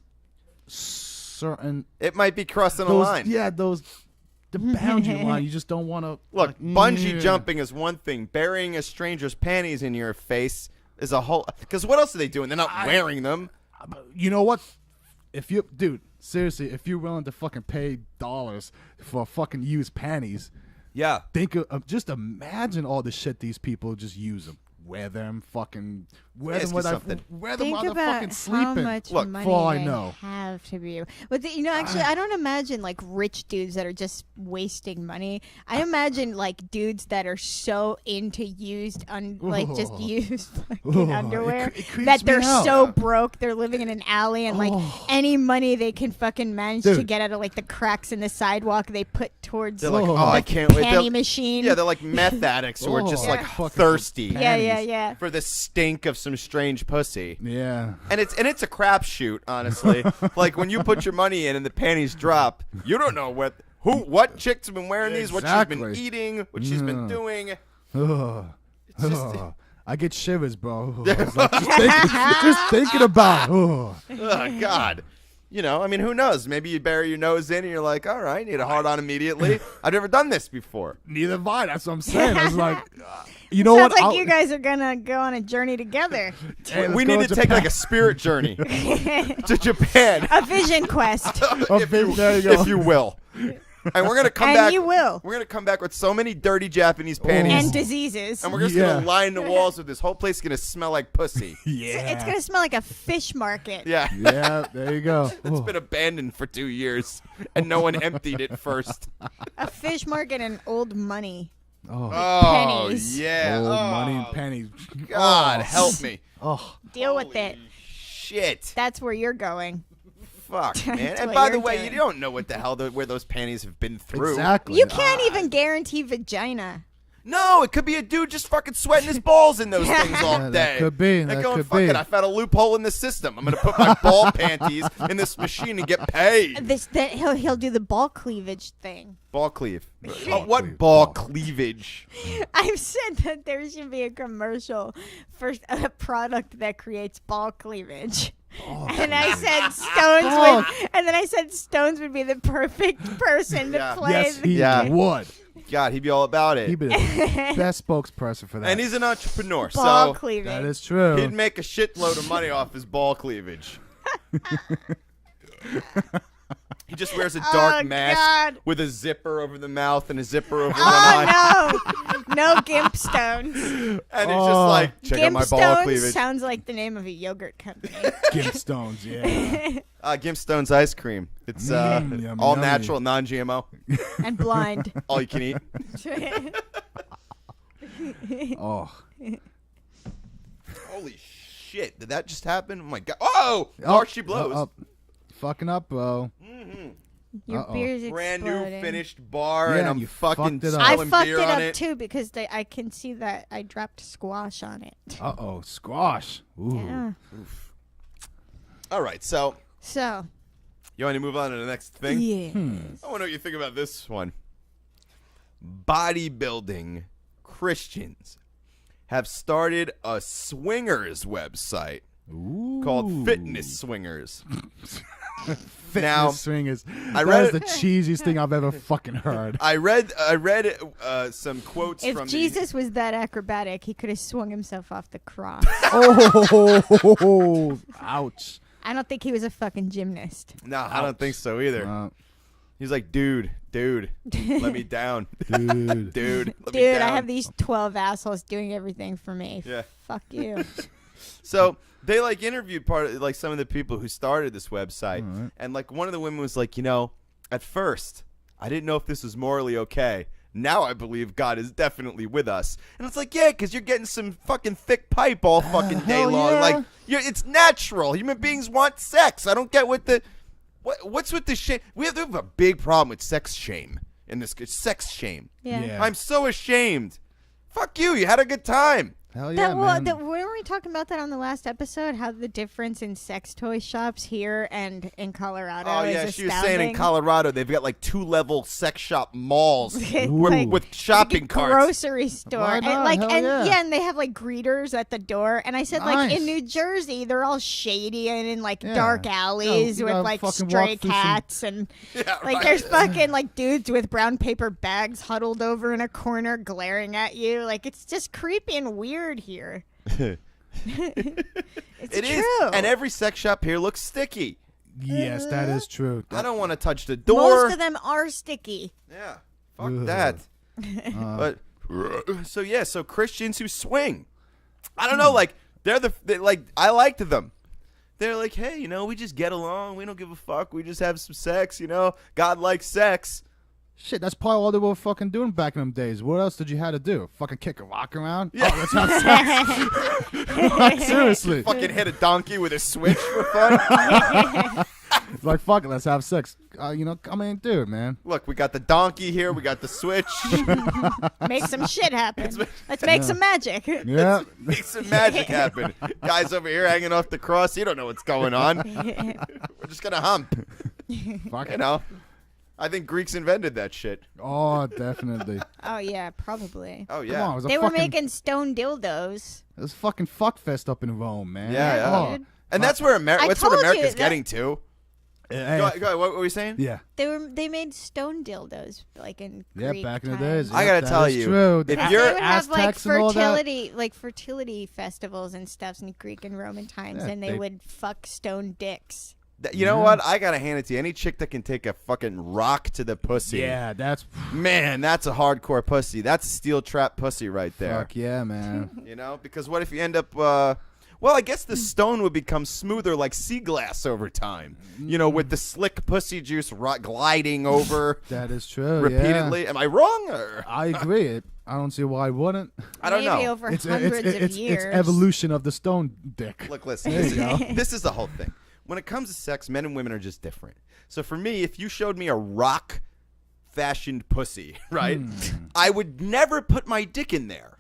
certain It might be crossing a line. Yeah, the boundary line. You just don't want to Look, bungee jumping is one thing. Burying a stranger's panties in your face is a whole. Because what else are they doing? They're not wearing them. You know what? Dude, seriously, if you're willing to fucking pay dollars for fucking used panties, Yeah. think of just imagine all the shit these people just use them. Wear them, fucking wear them Ask while you something. wear them Think while they're about fucking how sleeping. much Look, money for all I they know. have to be. But actually, I don't imagine like rich dudes that are just wasting money. I imagine like dudes that are so into used, just used fucking underwear it creeps that they're me out. so broke they're living in an alley and like any money they can fucking manage to Dude. get out of like the cracks in the sidewalk they put towards They're like, Oh. I can't wait. panty They're- machine. Yeah, they're like meth addicts who are just like Fucking thirsty yeah. for the stink of some strange pussy. Yeah. And it's a crapshoot, honestly. Like when you put your money in and the panties drop, you don't know what chick's been wearing these, what she's been Exactly. eating, what she's been doing. Ugh. It's just, Ugh. I get shivers, bro. It's like, just thinking about. Ugh. oh God. You know, I mean, who knows? Maybe you bury your nose in and you're like, all right, need a hard on immediately. I've never done this before. Neither have I. That's what I'm saying. I was like, you know Sounds what? like you guys are gonna go on a journey together. Hey, let's We go need to take Japan. like a spirit journey to Japan, A vision quest. There you go. if you will. And we're gonna come And back. you will. We're gonna come back with so many dirty Japanese panties, And diseases. and we're just Yeah. gonna line the walls with this whole place. Is gonna smell like pussy. Yeah. It's gonna smell like a fish market. Yeah. Yeah, there you go. It's been abandoned for 2 years, and no one emptied it first. A fish market and old money. Oh, Oh Pennies. yeah. old Oh, money and pennies. God, help me. Oh, Deal with it. Shit. That's where you're going. Fuck, man. That's And what by the you're way, doing. you don't know what the hell where those panties have been through. exactly. You can't even guarantee vagina. No, it could be a dude just fucking sweating his balls in those things all Yeah, day. that could be, They're that going, could fuck be. it, I found a loophole in the system. I'm going to put my ball panties in this machine and get paid. He'll do the ball cleavage thing. Ball cleave. Ball What cleave, ball ball. cleavage? I've said that there should be a commercial for a product that creates ball cleavage. And I said Stones would be the perfect person Yeah. to play. Yes, he Yeah. would. God, he'd be all about it. He'd be the best spokesperson for that. And he's an entrepreneur, ball so cleavage. that is true. he'd make a shitload of money off his ball cleavage. He just wears a dark Oh, mask God. with a zipper over the mouth and a zipper over one eye. Oh no, no gimp stones. And he's just like, check out Gimp my ball stones cleavage. sounds like the name of a yogurt company. Gimp Stones, yeah. Gimp Stone's ice cream. It's Yummy, all yummy. natural, non-GMO. And blind. All you can eat. Oh. Holy shit. Did that just happen? Oh my God. Oh! Harsh she blows. Fucking up, bro. Your Uh-oh. beer's Brand new exploding. finished bar, Yeah, and I'm you fucking fucked it up. I spilling fucked beer it on up it. too because I can see that I dropped squash on it. Uh-oh, squash. Ooh. Yeah. All right, so So, you want to move on to the next thing? yeah. I want to know what you think about this one. Bodybuilding Christians have started a swingers website Ooh. called Fitness Swingers. Fitness Now, swingers. I That read is the cheesiest thing I've ever fucking heard. I read some quotes If from Jesus was that acrobatic, he could have swung himself off the cross. Oh, ouch. I don't think he was a fucking gymnast. No, I don't think so either. He's like, dude, let me down. Dude. Dude, let me Dude, I down. have these 12 assholes doing everything for me. Yeah. Fuck you. So they like interviewed some of the people who started this website, Alright. and like one of the women was like, at first I didn't know if this was morally okay. Now I believe God is definitely with us. And it's like, yeah, because you're getting some fucking thick pipe all fucking day hell long. yeah. Like, it's natural. Human beings want sex. I don't get what's with the shame. We have a big problem with sex shame in this. Sex shame. Yeah. Yeah. I'm so ashamed. Fuck you. You had a good time. Hell yeah, That, man. weren't we talking about that on the last episode? How the difference in sex toy shops here and in Colorado Oh is yeah, astounding. she was saying in Colorado they've got like 2-level sex shop malls Like, with shopping carts. grocery store. Why And not? like Hell and yeah. and they have like greeters at the door. And I said like in Nice. New Jersey they're all shady and in like Yeah. dark alleys You with gotta like fucking walk stray through some- cats and Yeah, like right. there's fucking like dudes with brown paper bags huddled over in a corner glaring at you. Like it's just creepy and weird here. It's It true. is, and every sex shop here looks sticky. Yes, that is true. I don't want to touch the door. Most of them are sticky. Yeah, fuck Ugh. that. But so Christians who swing, I don't know, like I liked them. They're like, hey, we just get along. We don't give a fuck. We just have some sex. God likes sex. Shit, that's probably all they were fucking doing back in them days. What else did you have to do? Fucking kick a rock around? Yeah. Oh, let's have sex. Like, seriously. Fucking hit a donkey with a switch for fun. Like, fuck it, let's have sex. Dude, man. Look, we got the donkey here. We got the switch. Make some shit happen. Let's make some magic. Yeah. Make some magic happen. Guys over here hanging off the cross. You don't know what's going on. We're just gonna hump. Fuck You it. know. I think Greeks invented that shit. Oh, definitely. Oh yeah, probably. Oh Come on, it yeah. was a They were fucking, making stone dildos. it was a fucking fuck fest up in Rome, man. Yeah, yeah. Oh. dude. And that's where I that's what told you America's that- getting to. Hey, Go ahead, what were you saying? yeah. They made stone dildos like in Yeah, Greek back in the times. days. I Yep, gotta that tell is you, true. if The Because you're- they would have like Aztecs and all that. fertility festivals and stuff in Greek and Roman times, Yeah, and they they- would fuck stone dicks. You know what? I gotta hand it to you. Any chick that can take a fucking rock to the pussy. Yeah, that's Man, that's a hardcore pussy. That's a steel trap pussy right there. fuck yeah, man. Because what if you end up? Well, I guess the stone would become smoother like sea glass over time. With the slick pussy juice gliding over That is true. repeatedly. Yeah. Am I wrong? Or I agree. I don't see why I wouldn't. I don't Maybe know. over It's hundreds of years. it's evolution of the stone dick. Look, listen. There you go. This is the whole thing. When it comes to sex, men and women are just different. So for me, if you showed me a rock-fashioned pussy, right, I would never put my dick in there.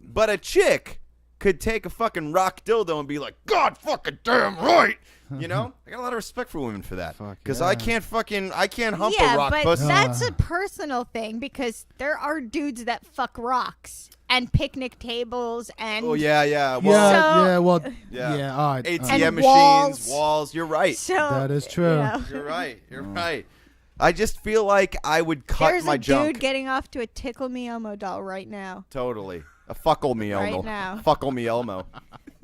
But a chick could take a fucking rock dildo and be like, God fucking damn right. I got a lot of respect for women for that. Fuck Because yeah. I can't hump yeah, a rock but pussy. that's a personal thing because there are dudes that fuck rocks and picnic tables and Oh, yeah. Yeah, Well, So- Yeah. all right. ATM And machines, walls. You're right. so That is true. You're right. You're right. I just feel like I would cut There's my a junk. dude getting off to a Tickle Me Elmo doll right now. Totally. A fuckle me Elmo. Right now. Fuckle me Elmo.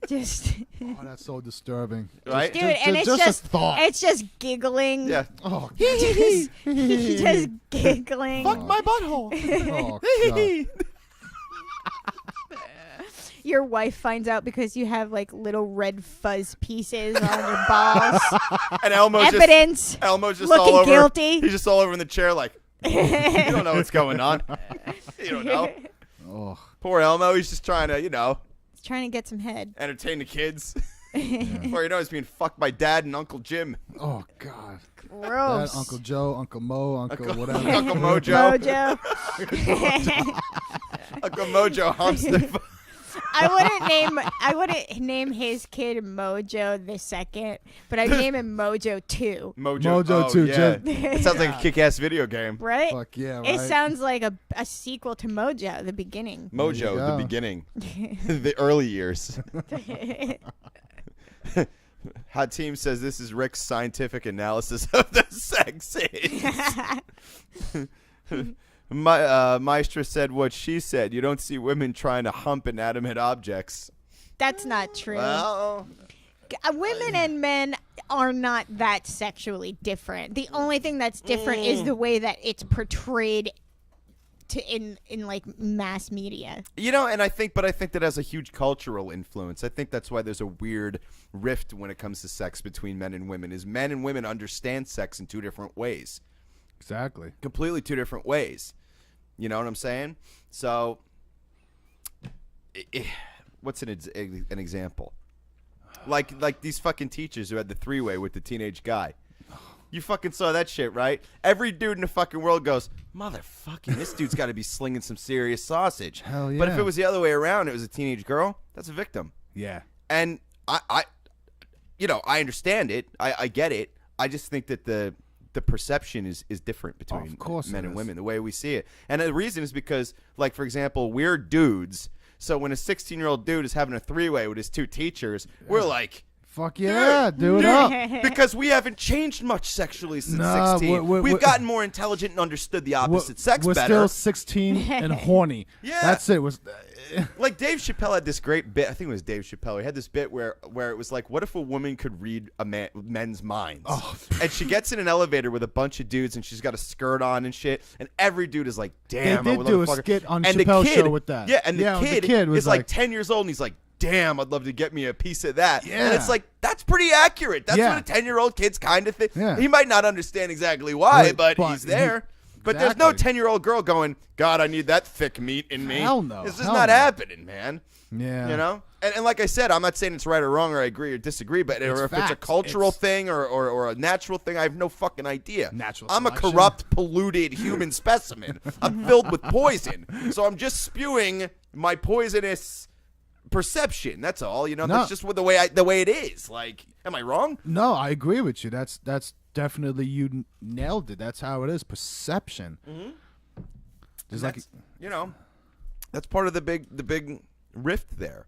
Just Oh, that's so disturbing. Right? dude, Just- and it's just a just thought. it's just giggling. Yeah. Oh, just, just giggling. Fuck my butthole. oh God. Your wife finds out because you have like little red fuzz pieces on your balls. And Elmo's Evidence. Elmo's just Looking all over. guilty. He's just all over in the chair like, you don't know what's going on. You don't know. Oh. Poor Elmo. He's just trying to, Trying to get some head. entertain the kids. Before you know, he's being fucked by Dad and Uncle Jim. Oh God. Gross. Uncle Joe, Uncle Mo, Uncle whatever. Uncle Mojo. Mojo. Uncle Mojo humps the. I wouldn't name his kid Mojo the second, but I'd name him Mojo 2. Mojo 2, Yeah. Jim. It sounds like a kick-ass video game. Right? Fuck yeah, It right? sounds like a sequel to Mojo, the beginning. Mojo, the go. beginning, the early years. Hot Team says this is Rick's scientific analysis of the sexes. Maestra said what she said. You don't see women trying to hump inanimate objects. That's not true. Well, Women and men are not that sexually different. The only thing that's different is the way that it's portrayed in like mass media. you know, and I think that has a huge cultural influence. I think that's why there's a weird rift when it comes to sex between men and women. Is men and women understand sex in two different ways. Exactly. Completely two different ways. You know what I'm saying? So, what's an example? Like these fucking teachers who had the three-way with the teenage guy. You fucking saw that shit, right? Every dude in the fucking world goes, motherfucking, this dude's got to be slinging some serious sausage. Hell yeah. But if it was the other way around, it was a teenage girl, that's a victim. Yeah. And I understand it. I get it. I just think that the perception is different between men and women, the way we see it. And the reason is because, like, for example, we're dudes. So when a 16-year-old dude is having a three-way with his two teachers, we're like, fuck yeah, do it up. because we haven't changed much sexually since Nah, 16. We've gotten more intelligent and understood the opposite sex we're better. still 16 and horny. Yeah. That's it. Like Dave Chappelle had this great bit. I think it was Dave Chappelle. He had this bit where it was like, what if a woman could read men's minds? Oh. And she gets in an elevator with a bunch of dudes, and she's got a skirt on and shit. And every dude is like, damn, They I did would do love a to fuck her. skit on And the Chappelle's kid- show with that. Yeah, and the kid was is like 10 years old, and he's like, damn, I'd love to get me a piece of that. Yeah. And it's like, that's pretty accurate. That's Yeah. what a 10-year-old kid's kind of thing. Yeah. He might not understand exactly why, Right, but but he's there. But there's no Exactly. 10-year-old girl going, God, I need that thick meat in me. Hell no. This is Hell not no. happening, man. Yeah. You know? And like I said, I'm not saying it's right or wrong or I agree or disagree, but or if it's a facts. cultural It's- thing or a natural thing, I have no fucking idea. Natural I'm a selection. corrupt, polluted human specimen. I'm filled with poison. So I'm just spewing my poisonous perception. That's all. You know, No. that's just the way it is. Like, am I wrong? No, I agree with you. That's definitely you nailed it. That's how it is. Perception. Just like That's, you know, that's part of the big rift there.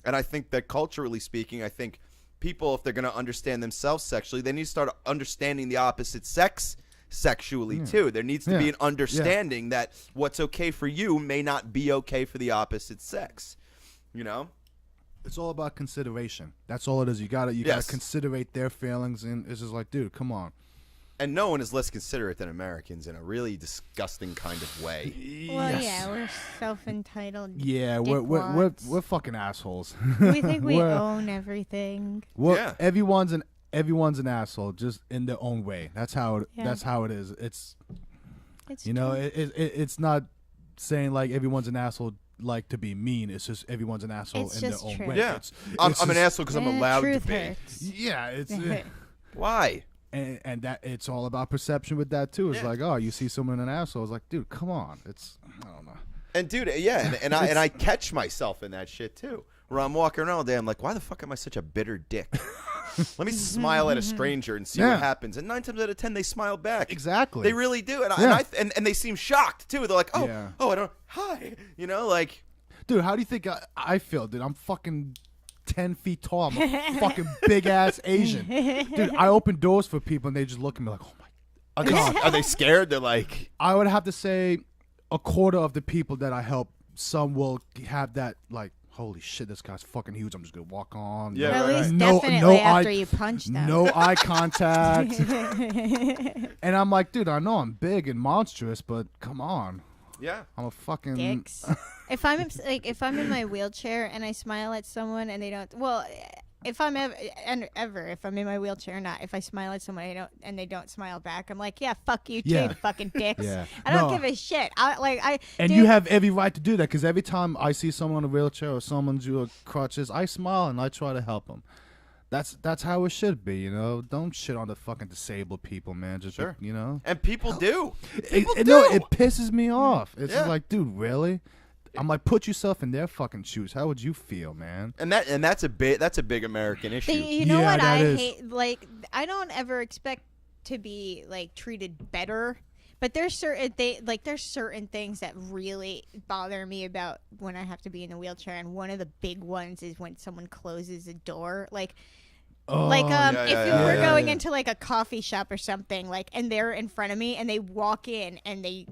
And I think that culturally speaking, I think people, if they're going to understand themselves sexually, they need to start understanding the opposite sex sexually too. There needs to be an understanding that what's okay for you may not be okay for the opposite sex. You know? it's all about consideration. That's all it is. You gotta considerate their feelings, and it's just like, dude, come on. And no one is less considerate than Americans in a really disgusting kind of way. Well, Yes. yeah, we're self-entitled. Yeah, we're fucking assholes. We think we We're- own everything. Yeah. Everyone's an asshole, just in their own way. That's how it. Yeah. That's how it is. It's It's it's not saying like everyone's an asshole like to be mean. It's just everyone's an asshole It's in their just own true. way. Yeah. It's I'm an just- asshole because I'm allowed to truth be. hurts. Yeah, it's Why? and that it's all about perception with that too. It's Yeah. like, oh, you see someone an asshole. It's like, dude, come on. It's I don't know. And dude, yeah, and I catch myself in that shit too. Where I'm walking around all day, I'm like, why the fuck am I such a bitter dick? Let me smile at a stranger and see Yeah. what happens. And 9 times out of 10, they smile back. Exactly. They really do. And Yeah. and they seem shocked too. They're like, oh, Yeah. I don't. Hi, you know, like. Dude, how do you think I feel, dude? I'm fucking 10 feet tall. I'm a fucking big ass Asian. Dude, I open doors for people and they just look at me like, oh my God. Are they scared? They're like, I would have to say a quarter of the people that I help, some will have that like, holy shit, this guy's fucking huge. I'm just gonna walk on. Yeah, At right, least right. definitely after you punch them. No eye contact. And I'm like, dude, I know I'm big and monstrous, but come on. yeah. I'm a fucking Dicks. if I'm in my wheelchair and I smile at someone and they don't, well, if I'm ever if I'm in my wheelchair or not, if I smile at someone and they don't smile back, I'm like, yeah, fuck you too, Yeah. fucking dicks. Yeah. I don't No. give a shit. And you have every right to do that, because every time I see someone in a wheelchair or someone's crutches, I smile and I try to help them. That's how it should be, you know. Don't shit on the fucking disabled people, man. Just Sure. you know. And people do. No, it pisses me off. It's Yeah. just like, dude, really? I'm like, put yourself in their fucking shoes. How would you feel, man? And that's a big American issue. You know Yeah, what that I is. hate? Like, I don't ever expect to be like treated better, but there's certain things that really bother me about when I have to be in a wheelchair. And one of the big ones is when someone closes a door, like. Oh, Like yeah, if yeah, we're yeah, going yeah. into like a coffee shop or something, like, and they're in front of me and they walk in and they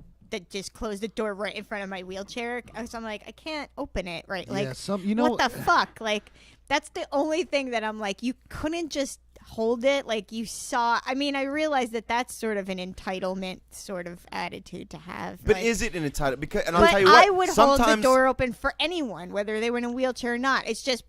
just close the door right in front of my wheelchair, so I'm like, I can't open it, right? Like, yeah, you know what the fuck? Like, that's the only thing that I'm like, you couldn't just hold it, like you saw. I mean, I realize that that's sort of an entitlement sort of attitude to have. But like, is it an entitlement? Because, and I'll but tell you what, I would hold the sometimes door open for anyone, whether they were in a wheelchair or not. It's just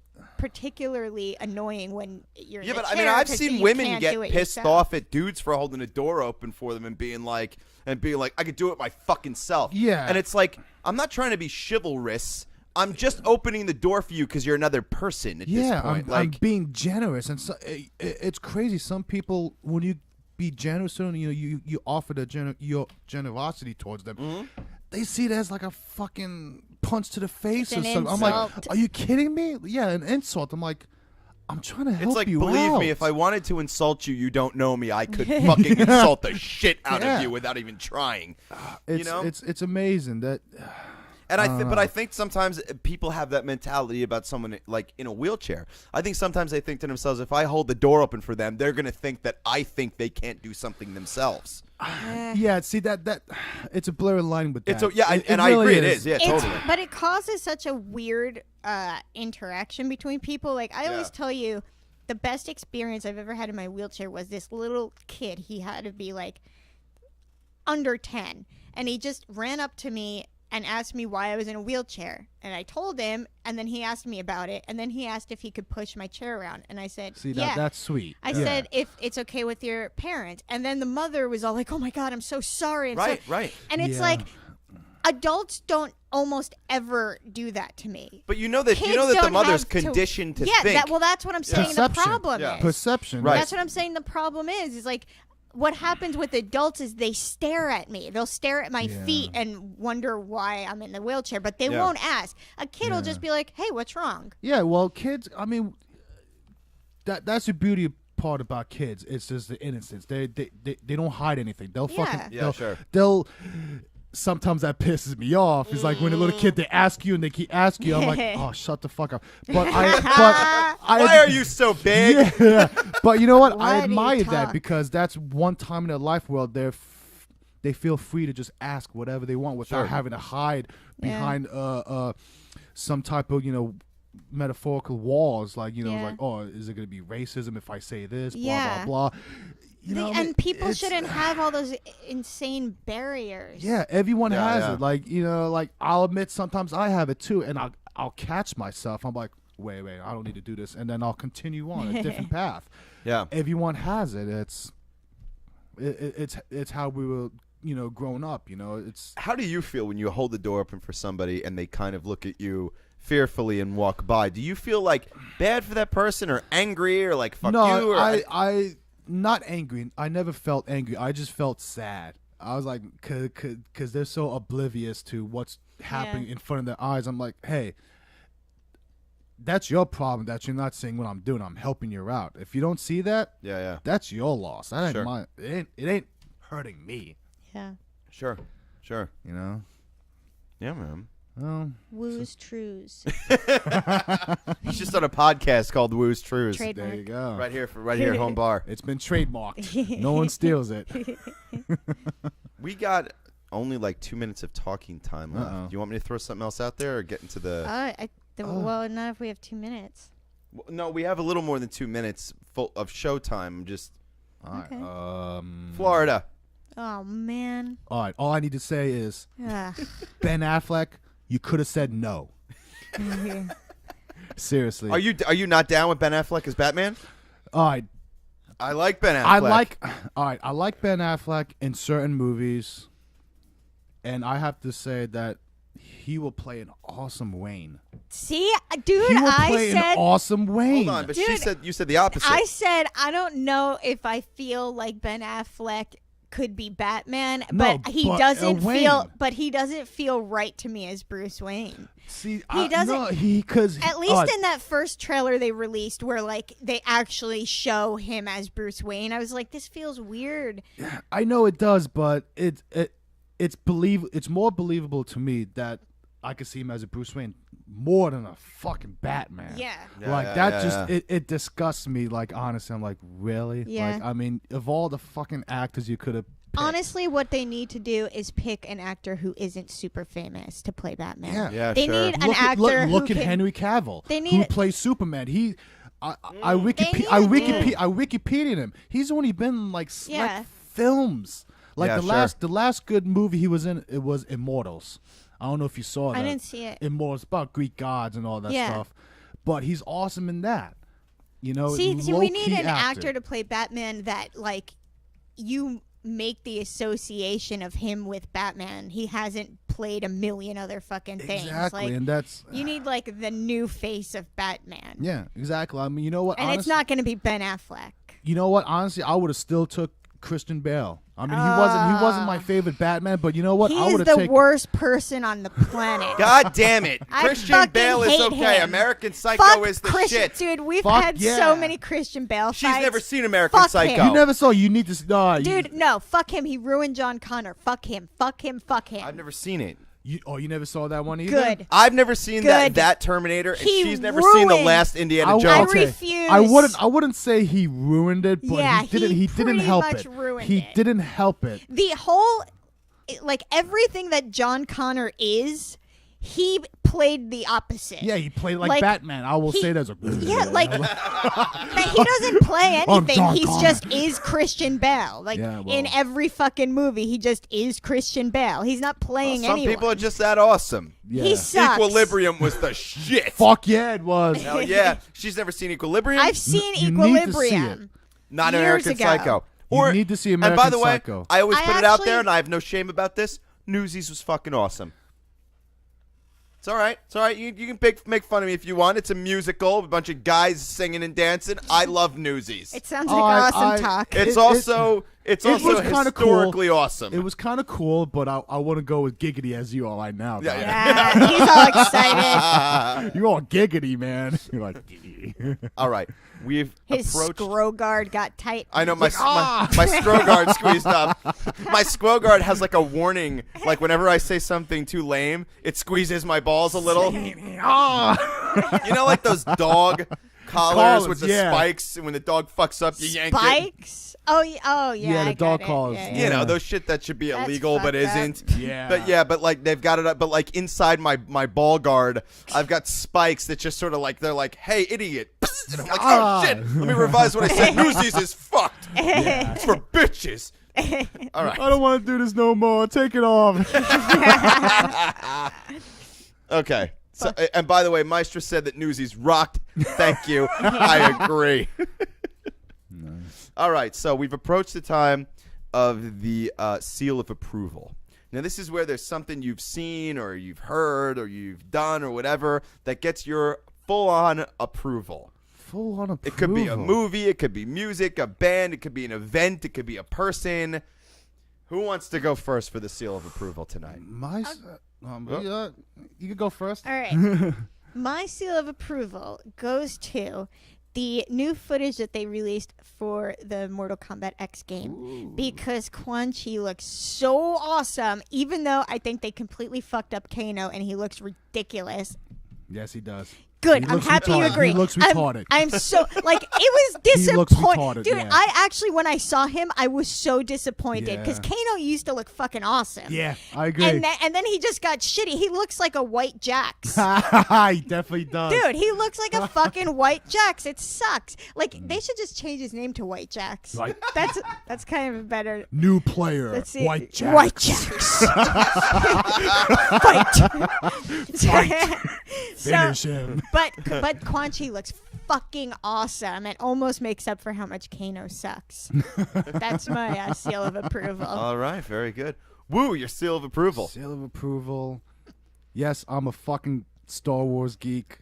particularly annoying when you're in Yeah, a but I chair mean, I've 'cause seen you women can't get do it pissed yourself. off at dudes for holding a door open for them and being like, I could do it my fucking self. Yeah. And it's like, I'm not trying to be chivalrous. I'm just opening the door for you because you're another person at this point. I'm being generous, and so, it's crazy. Some people, when you be generous to them, you offer your generosity towards them. Mm-hmm. They see it as like a fucking punch to the face It's or an something. I'm like, insult. are you kidding me? Yeah, an insult. I'm like, I'm trying to help it's like, you believe out. me, if I wanted to insult you, you don't know me. I could fucking insult the shit out Yeah. of you without even trying. it's, you know? it's amazing that. And but I think sometimes people have that mentality about someone like in a wheelchair. I think sometimes they think to themselves, if I hold the door open for them, they're going to think that I think they can't do something themselves. Yeah, see that it's a blurry line with that. It's I really agree. It is. Yeah, It's- totally. But it causes such a weird interaction between people. Like, I always tell you, the best experience I've ever had in my wheelchair was this little kid. He had to be like under 10, and he just ran up to me and asked me why I was in a wheelchair, and I told him, and then he asked me about it, and then he asked if he could push my chair around, and I said, See, yeah. that's sweet. I said, if it's okay with your parents. And then the mother was all like, oh my God, I'm so sorry. Right. And it's Yeah. like, adults don't almost ever do that to me. But you know that Kids the don't mother's have to- conditioned to yeah, think. that's what I'm saying. The Perception. problem Yeah. is. Perception. Right. That's what I'm saying. The problem is like, what happens with adults is they stare at me. They'll stare at my Yeah. feet and wonder why I'm in the wheelchair, but they Yeah. won't ask. A kid will just be like, hey, what's wrong? Yeah, well, kids. I mean, that's the beauty part about kids. It's just the innocence. They don't hide anything. They'll Yeah. fucking Yeah, sure. They'll. Sometimes that pisses me off. It's like when a little kid, they ask you and they keep asking you. I'm like, oh, shut the fuck up. But Why are you so big? Yeah, but you know what? Why I do you admire that talk? because that's one time in their life where they feel free to just ask whatever they want without Sure. having to hide Yeah. behind some type of metaphorical walls. Like Yeah. like, oh, is it going to be racism if I say this? Blah Yeah. blah blah. You know, And people it's- shouldn't have all those insane barriers. Yeah, everyone Yeah, has yeah. it. Like I'll admit sometimes I have it too, and I'll catch myself. I'm like, wait, I don't need to do this, and then I'll continue on a different path. Yeah. Everyone has it. It's how we were, growing up. It's How do you feel when you hold the door open for somebody and they kind of look at you fearfully and walk by? Do you feel like bad for that person or angry or like fuck you? Or I not angry. I never felt angry. I just felt sad. I was like, cause they're so oblivious to what's happening in front of their eyes. I'm like, hey, that's your problem that you're not seeing what I'm doing. I'm helping you out. If you don't see that, yeah. that's your loss. That ain't Sure. mine. It ain't hurting me. Yeah. Sure. Yeah, man. Well, Woos trues. He's just on a podcast called Woo's Trues. Trademark. there you go. Right here, home bar. It's been trademarked. No one steals it. We got only like 2 minutes of talking time left. Uh-oh. Do you want me to throw something else out there or get into the? Well, not if we have 2 minutes. No, we have a little more than 2 minutes full of show time. Just All right. Okay. Florida. Oh man. All right. All I need to say is Ugh. Ben Affleck. You could have said no. Seriously. Are you not down with Ben Affleck as Batman? All right. I like Ben Affleck. I like Ben Affleck in certain movies, and I have to say that he will play an awesome Wayne. See, dude, He will I play said. an awesome Wayne. Hold on, but Dude, you said the opposite. I said I don't know if I feel like Ben Affleck could be Batman, No, but he but, doesn't Wayne. feel. But he doesn't feel right to me as Bruce Wayne. See, He doesn't- No, because At least in that first trailer they released, where like they actually show him as Bruce Wayne, I was like, this feels weird. I know it does, but it's more believable to me that I could see him as a Bruce Wayne more than a fucking Batman. Yeah. Like that just it disgusts me. Like honestly, I'm like, really? Yeah. Like I mean, of all the fucking actors you could have picked. Honestly, what they need to do is pick an actor who isn't super famous to play Batman. Yeah. Yeah, They sure. need an actor Look who at can, Henry Cavill, They who need- plays Superman. I need Wikipedia'd him. He's only been in like Yeah. select films. Like Yeah, the last good movie he was in, it was Immortals. I don't know if you saw that. I didn't see it. Immortals, about Greek gods and all that Yeah. stuff. But he's awesome in that. You know, See, we need low-key an actor to play Batman that like you make the association of him with Batman. He hasn't played a million other fucking things. Exactly, Like, and that's you need like the new face of Batman. yeah, exactly. I mean, you know what? And it's not going to be Ben Affleck. You know what? Honestly, I would have still took Christian Bale. I mean, he wasn't my favorite Batman, but you know what? He I is would the have taken. worst person on the planet. God damn it. I Christian fucking Bale is hate okay. him. American Psycho Fuck is the Christian, shit. dude. We've Fuck had yeah. so many Christian Bale She's fights. never seen American Fuck Psycho. him. You never saw. You need to. Dude, no, fuck him. He ruined John Connor. Fuck him. Fuck him. Fuck him. I've never seen it. You never saw that one either. Good. I've never seen Good. that Terminator, and He she's never seen the ruined- last Indiana I Jones. I refuse. I wouldn't say he ruined it, but Yeah, he didn't. he He didn't pretty help much it. ruined He it. didn't help it. The whole, like everything that John Connor is, he played the opposite. Yeah, he played like Like, Batman. I will he- say that. Yeah, like that he doesn't play I'm anything. John He's Connor. just is Christian Bale. Like Yeah, well. in every fucking movie, he just is Christian Bale. He's not playing Some anyone. people are just that awesome. Yeah. He sucks. Equilibrium was the shit. Fuck yeah, it was. Hell yeah. She's never seen Equilibrium? I've seen You need to see Equilibrium. Not years American ago. Psycho. You need to see And by American the way, Psycho. I always I put it out actually- there, and I have no shame about this. Newsies was fucking awesome. It's all right. It's all right. You can make fun of me if you want. It's a musical, a bunch of guys singing and dancing. I love Newsies. It sounds like awesome talk. It's it- also was kinda cool. historically awesome. It was kind of cool, but I wouldn't go with giggity as you are right now. Yeah, dog. Yeah, he's all excited. You're all giggity, man. You're like giggity. All right. We've His approached. Scrogard got tight. I know my Scrogard squeezed up. My Scrogard has like a warning. Like whenever I say something too lame, it squeezes my balls a little. You know, like those dog collars with the yeah. spikes, and when the dog fucks up, you yank it. Spikes? Oh, yeah, Yeah, the I got dog it. collars. Yeah, You yeah. know, those shit that should be That's illegal but fucked up. isn't. Yeah. But like they've got it up. But like inside my ball guard, I've got spikes that just sort of like they're like, "Hey, idiot!" And I'm like, "Oh shit! Let me revise what I said. Newsies is fucked. It's for bitches." All right. I don't want to do this no more. Take it off. Okay. So, and by the way, Maestra said that Newsies rocked. Thank you. I agree. All right. So we've approached the time of the seal of approval. Now, this is where there's something you've seen or you've heard or you've done or whatever that gets your full-on approval. Full on approval. It could be a movie. It could be music, a band. It could be an event. It could be a person. Who wants to go first for the seal of approval tonight? You could go first. All right. My seal of approval goes to the new footage that they released for the Mortal Kombat X game because Quan Chi looks so awesome, even though I think they completely fucked up Kano and he looks ridiculous. Yes, he does. Good. He I'm looks happy you retarded. agree. He looks retarded. I'm so like it was He looks disappointing. retarded, Dude, yeah. I actually when I saw him, I was so disappointed because Yeah. Kano used to look fucking awesome. Yeah, I agree. And then he just got shitty. He looks like a white Jax. He definitely does. Dude, he looks like a fucking White Jax. It sucks. Like they should just change his name to White Jax. Right. That's kind of a better. New player, Let's see. White Jack. White Jax. Fight. Finish him. But Quan Chi looks fucking awesome. It almost makes up for how much Kano sucks. That's my seal of approval. All right. Very good. Woo, your seal of approval. Seal of approval. Yes, I'm a fucking Star Wars geek.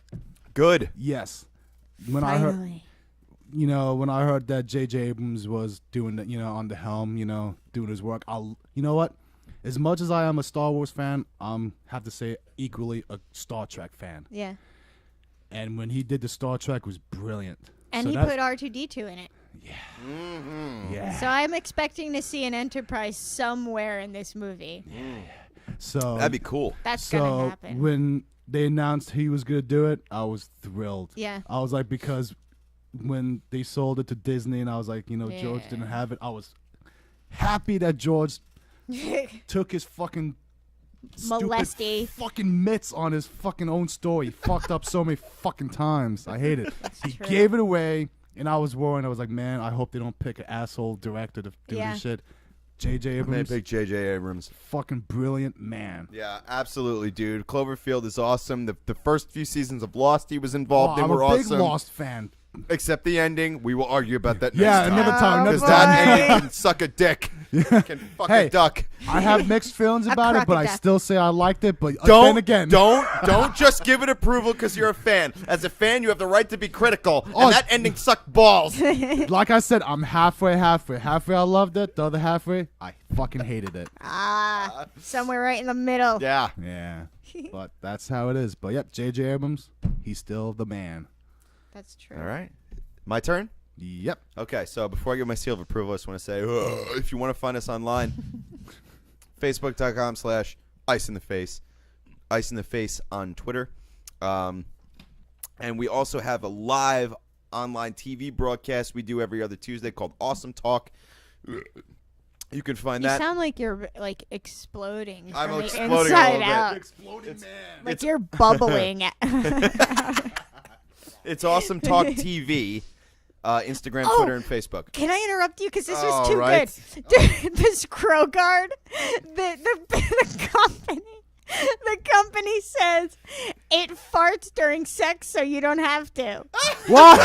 Good. Yes. When I heard, Finally. when I heard that J.J. Abrams was doing that, on the helm, doing his work, you know what? As much as I am a Star Wars fan, have to say equally a Star Trek fan. Yeah. And when he did the Star Trek, it was brilliant. And So he that's- put R2D2 in it. Yeah. So I'm expecting to see an Enterprise somewhere in this movie. So That'd be cool. That's gonna so happen. when they announced he was gonna do it, I was thrilled. Yeah. I was like, because when they sold it to Disney, and I was like, George Yeah. didn't have it. I was happy that George took his fucking Molesty. stupid fucking mitts on his fucking own story. He fucked up so many fucking times. I hate it. He true. gave it away, and I was worried. I was like, man, I hope they don't pick an asshole director to do Yeah. this shit. J.J. They Abrams, pick J.J. Abrams. fucking brilliant man. Yeah, absolutely, dude. Cloverfield is awesome. The first few seasons of Lost he was involved in I'm were a big awesome. Lost fan. Except the ending. We will argue about that Yeah, next time. another time. Because Another that time. ending can suck a dick. Can fuck Hey. a duck. I have mixed feelings about it, but I crocodile. still say I liked it. But Don't then again, don't just give it approval because you're a fan. As a fan, you have the right to be critical. Oh. And that ending sucked balls. like I said, I'm halfway. Halfway I loved it. The other halfway, I fucking hated it. Somewhere right in the middle. Yeah. Yeah, but that's how it is. But yep, J.J. Abrams, he's still the man. That's true. All right. My turn? Yep. Okay, so before I give my seal of approval, I just want to say, if you want to find us online, Facebook.com/IceInTheFace. Ice in the Face on Twitter. And we also have a live online TV broadcast we do every other Tuesday called Awesome Talk. You can find You that. sound like you're like exploding I'm from the exploding a inside little bit. out. Exploding man. Like you're bubbling. It's Awesome Talk TV, Instagram, Oh. Twitter, and Facebook. Can I interrupt you? Because this All was too right. good. Dude, this Crow Guard, the company says it farts during sex, so you don't have to. What?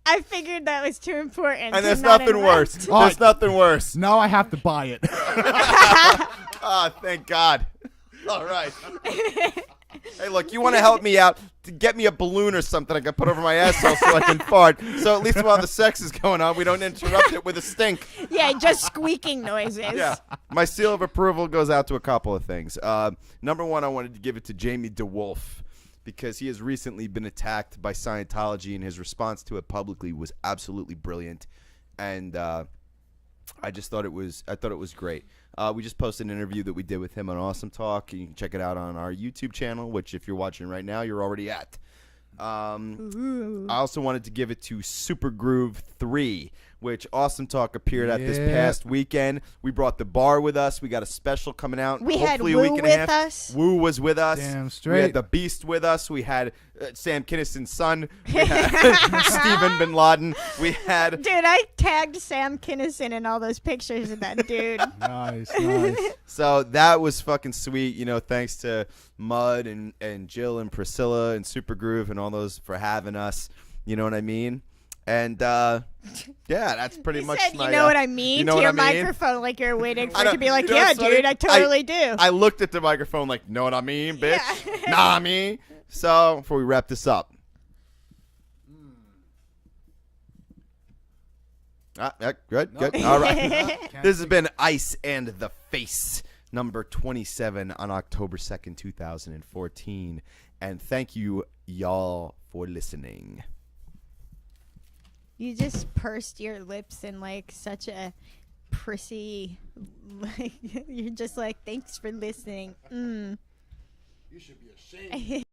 I figured that was too important. And to there's not nothing interrupt. worse. Oh. There's nothing worse. Now I have to buy it. Ah, thank God. All right. Hey, look, you want to help me out to get me a balloon or something I can put over my asshole so I can fart. So at least while the sex is going on, we don't interrupt it with a stink. Yeah, just squeaking noises. Yeah. My seal of approval goes out to a couple of things. Number one, I wanted to give it to Jamie DeWolf because he has recently been attacked by Scientology, and his response to it publicly was absolutely brilliant. And I thought it was great. We just posted an interview that we did with him on Awesome Talk. You can check it out on our YouTube channel, which if you're watching right now, you're already at. I also wanted to give it to Super Groove 3, which Awesome Talk appeared at this Yeah. past weekend. We brought the bar with us. We got a special coming out. We had hopefully a Woo week and a with half. us. Woo was with us. Damn We straight. had the Beast with us. We had Sam Kinnison's son. We had Stephen Bin Laden. We had... Dude, I tagged Sam Kinison in all those pictures of that dude. Nice. So that was fucking sweet, thanks to Mud and Jill and Priscilla and Super Groove and all those for having us. You know what I mean? And yeah, that's pretty He much said, my, you know what I mean? you know to what your I mean? microphone like you're waiting for I it know- to be like, you know yeah, what's funny? dude, I totally do. I looked at the microphone like, know what I mean, bitch? Yeah. Nah, me. So before we wrap this up. Yeah, good. All right. This has been Ice and the Face, number 27 on October 2nd, 2014. And thank you, y'all, for listening. You just pursed your lips in like such a prissy, like you're just like, thanks for listening. You should be ashamed.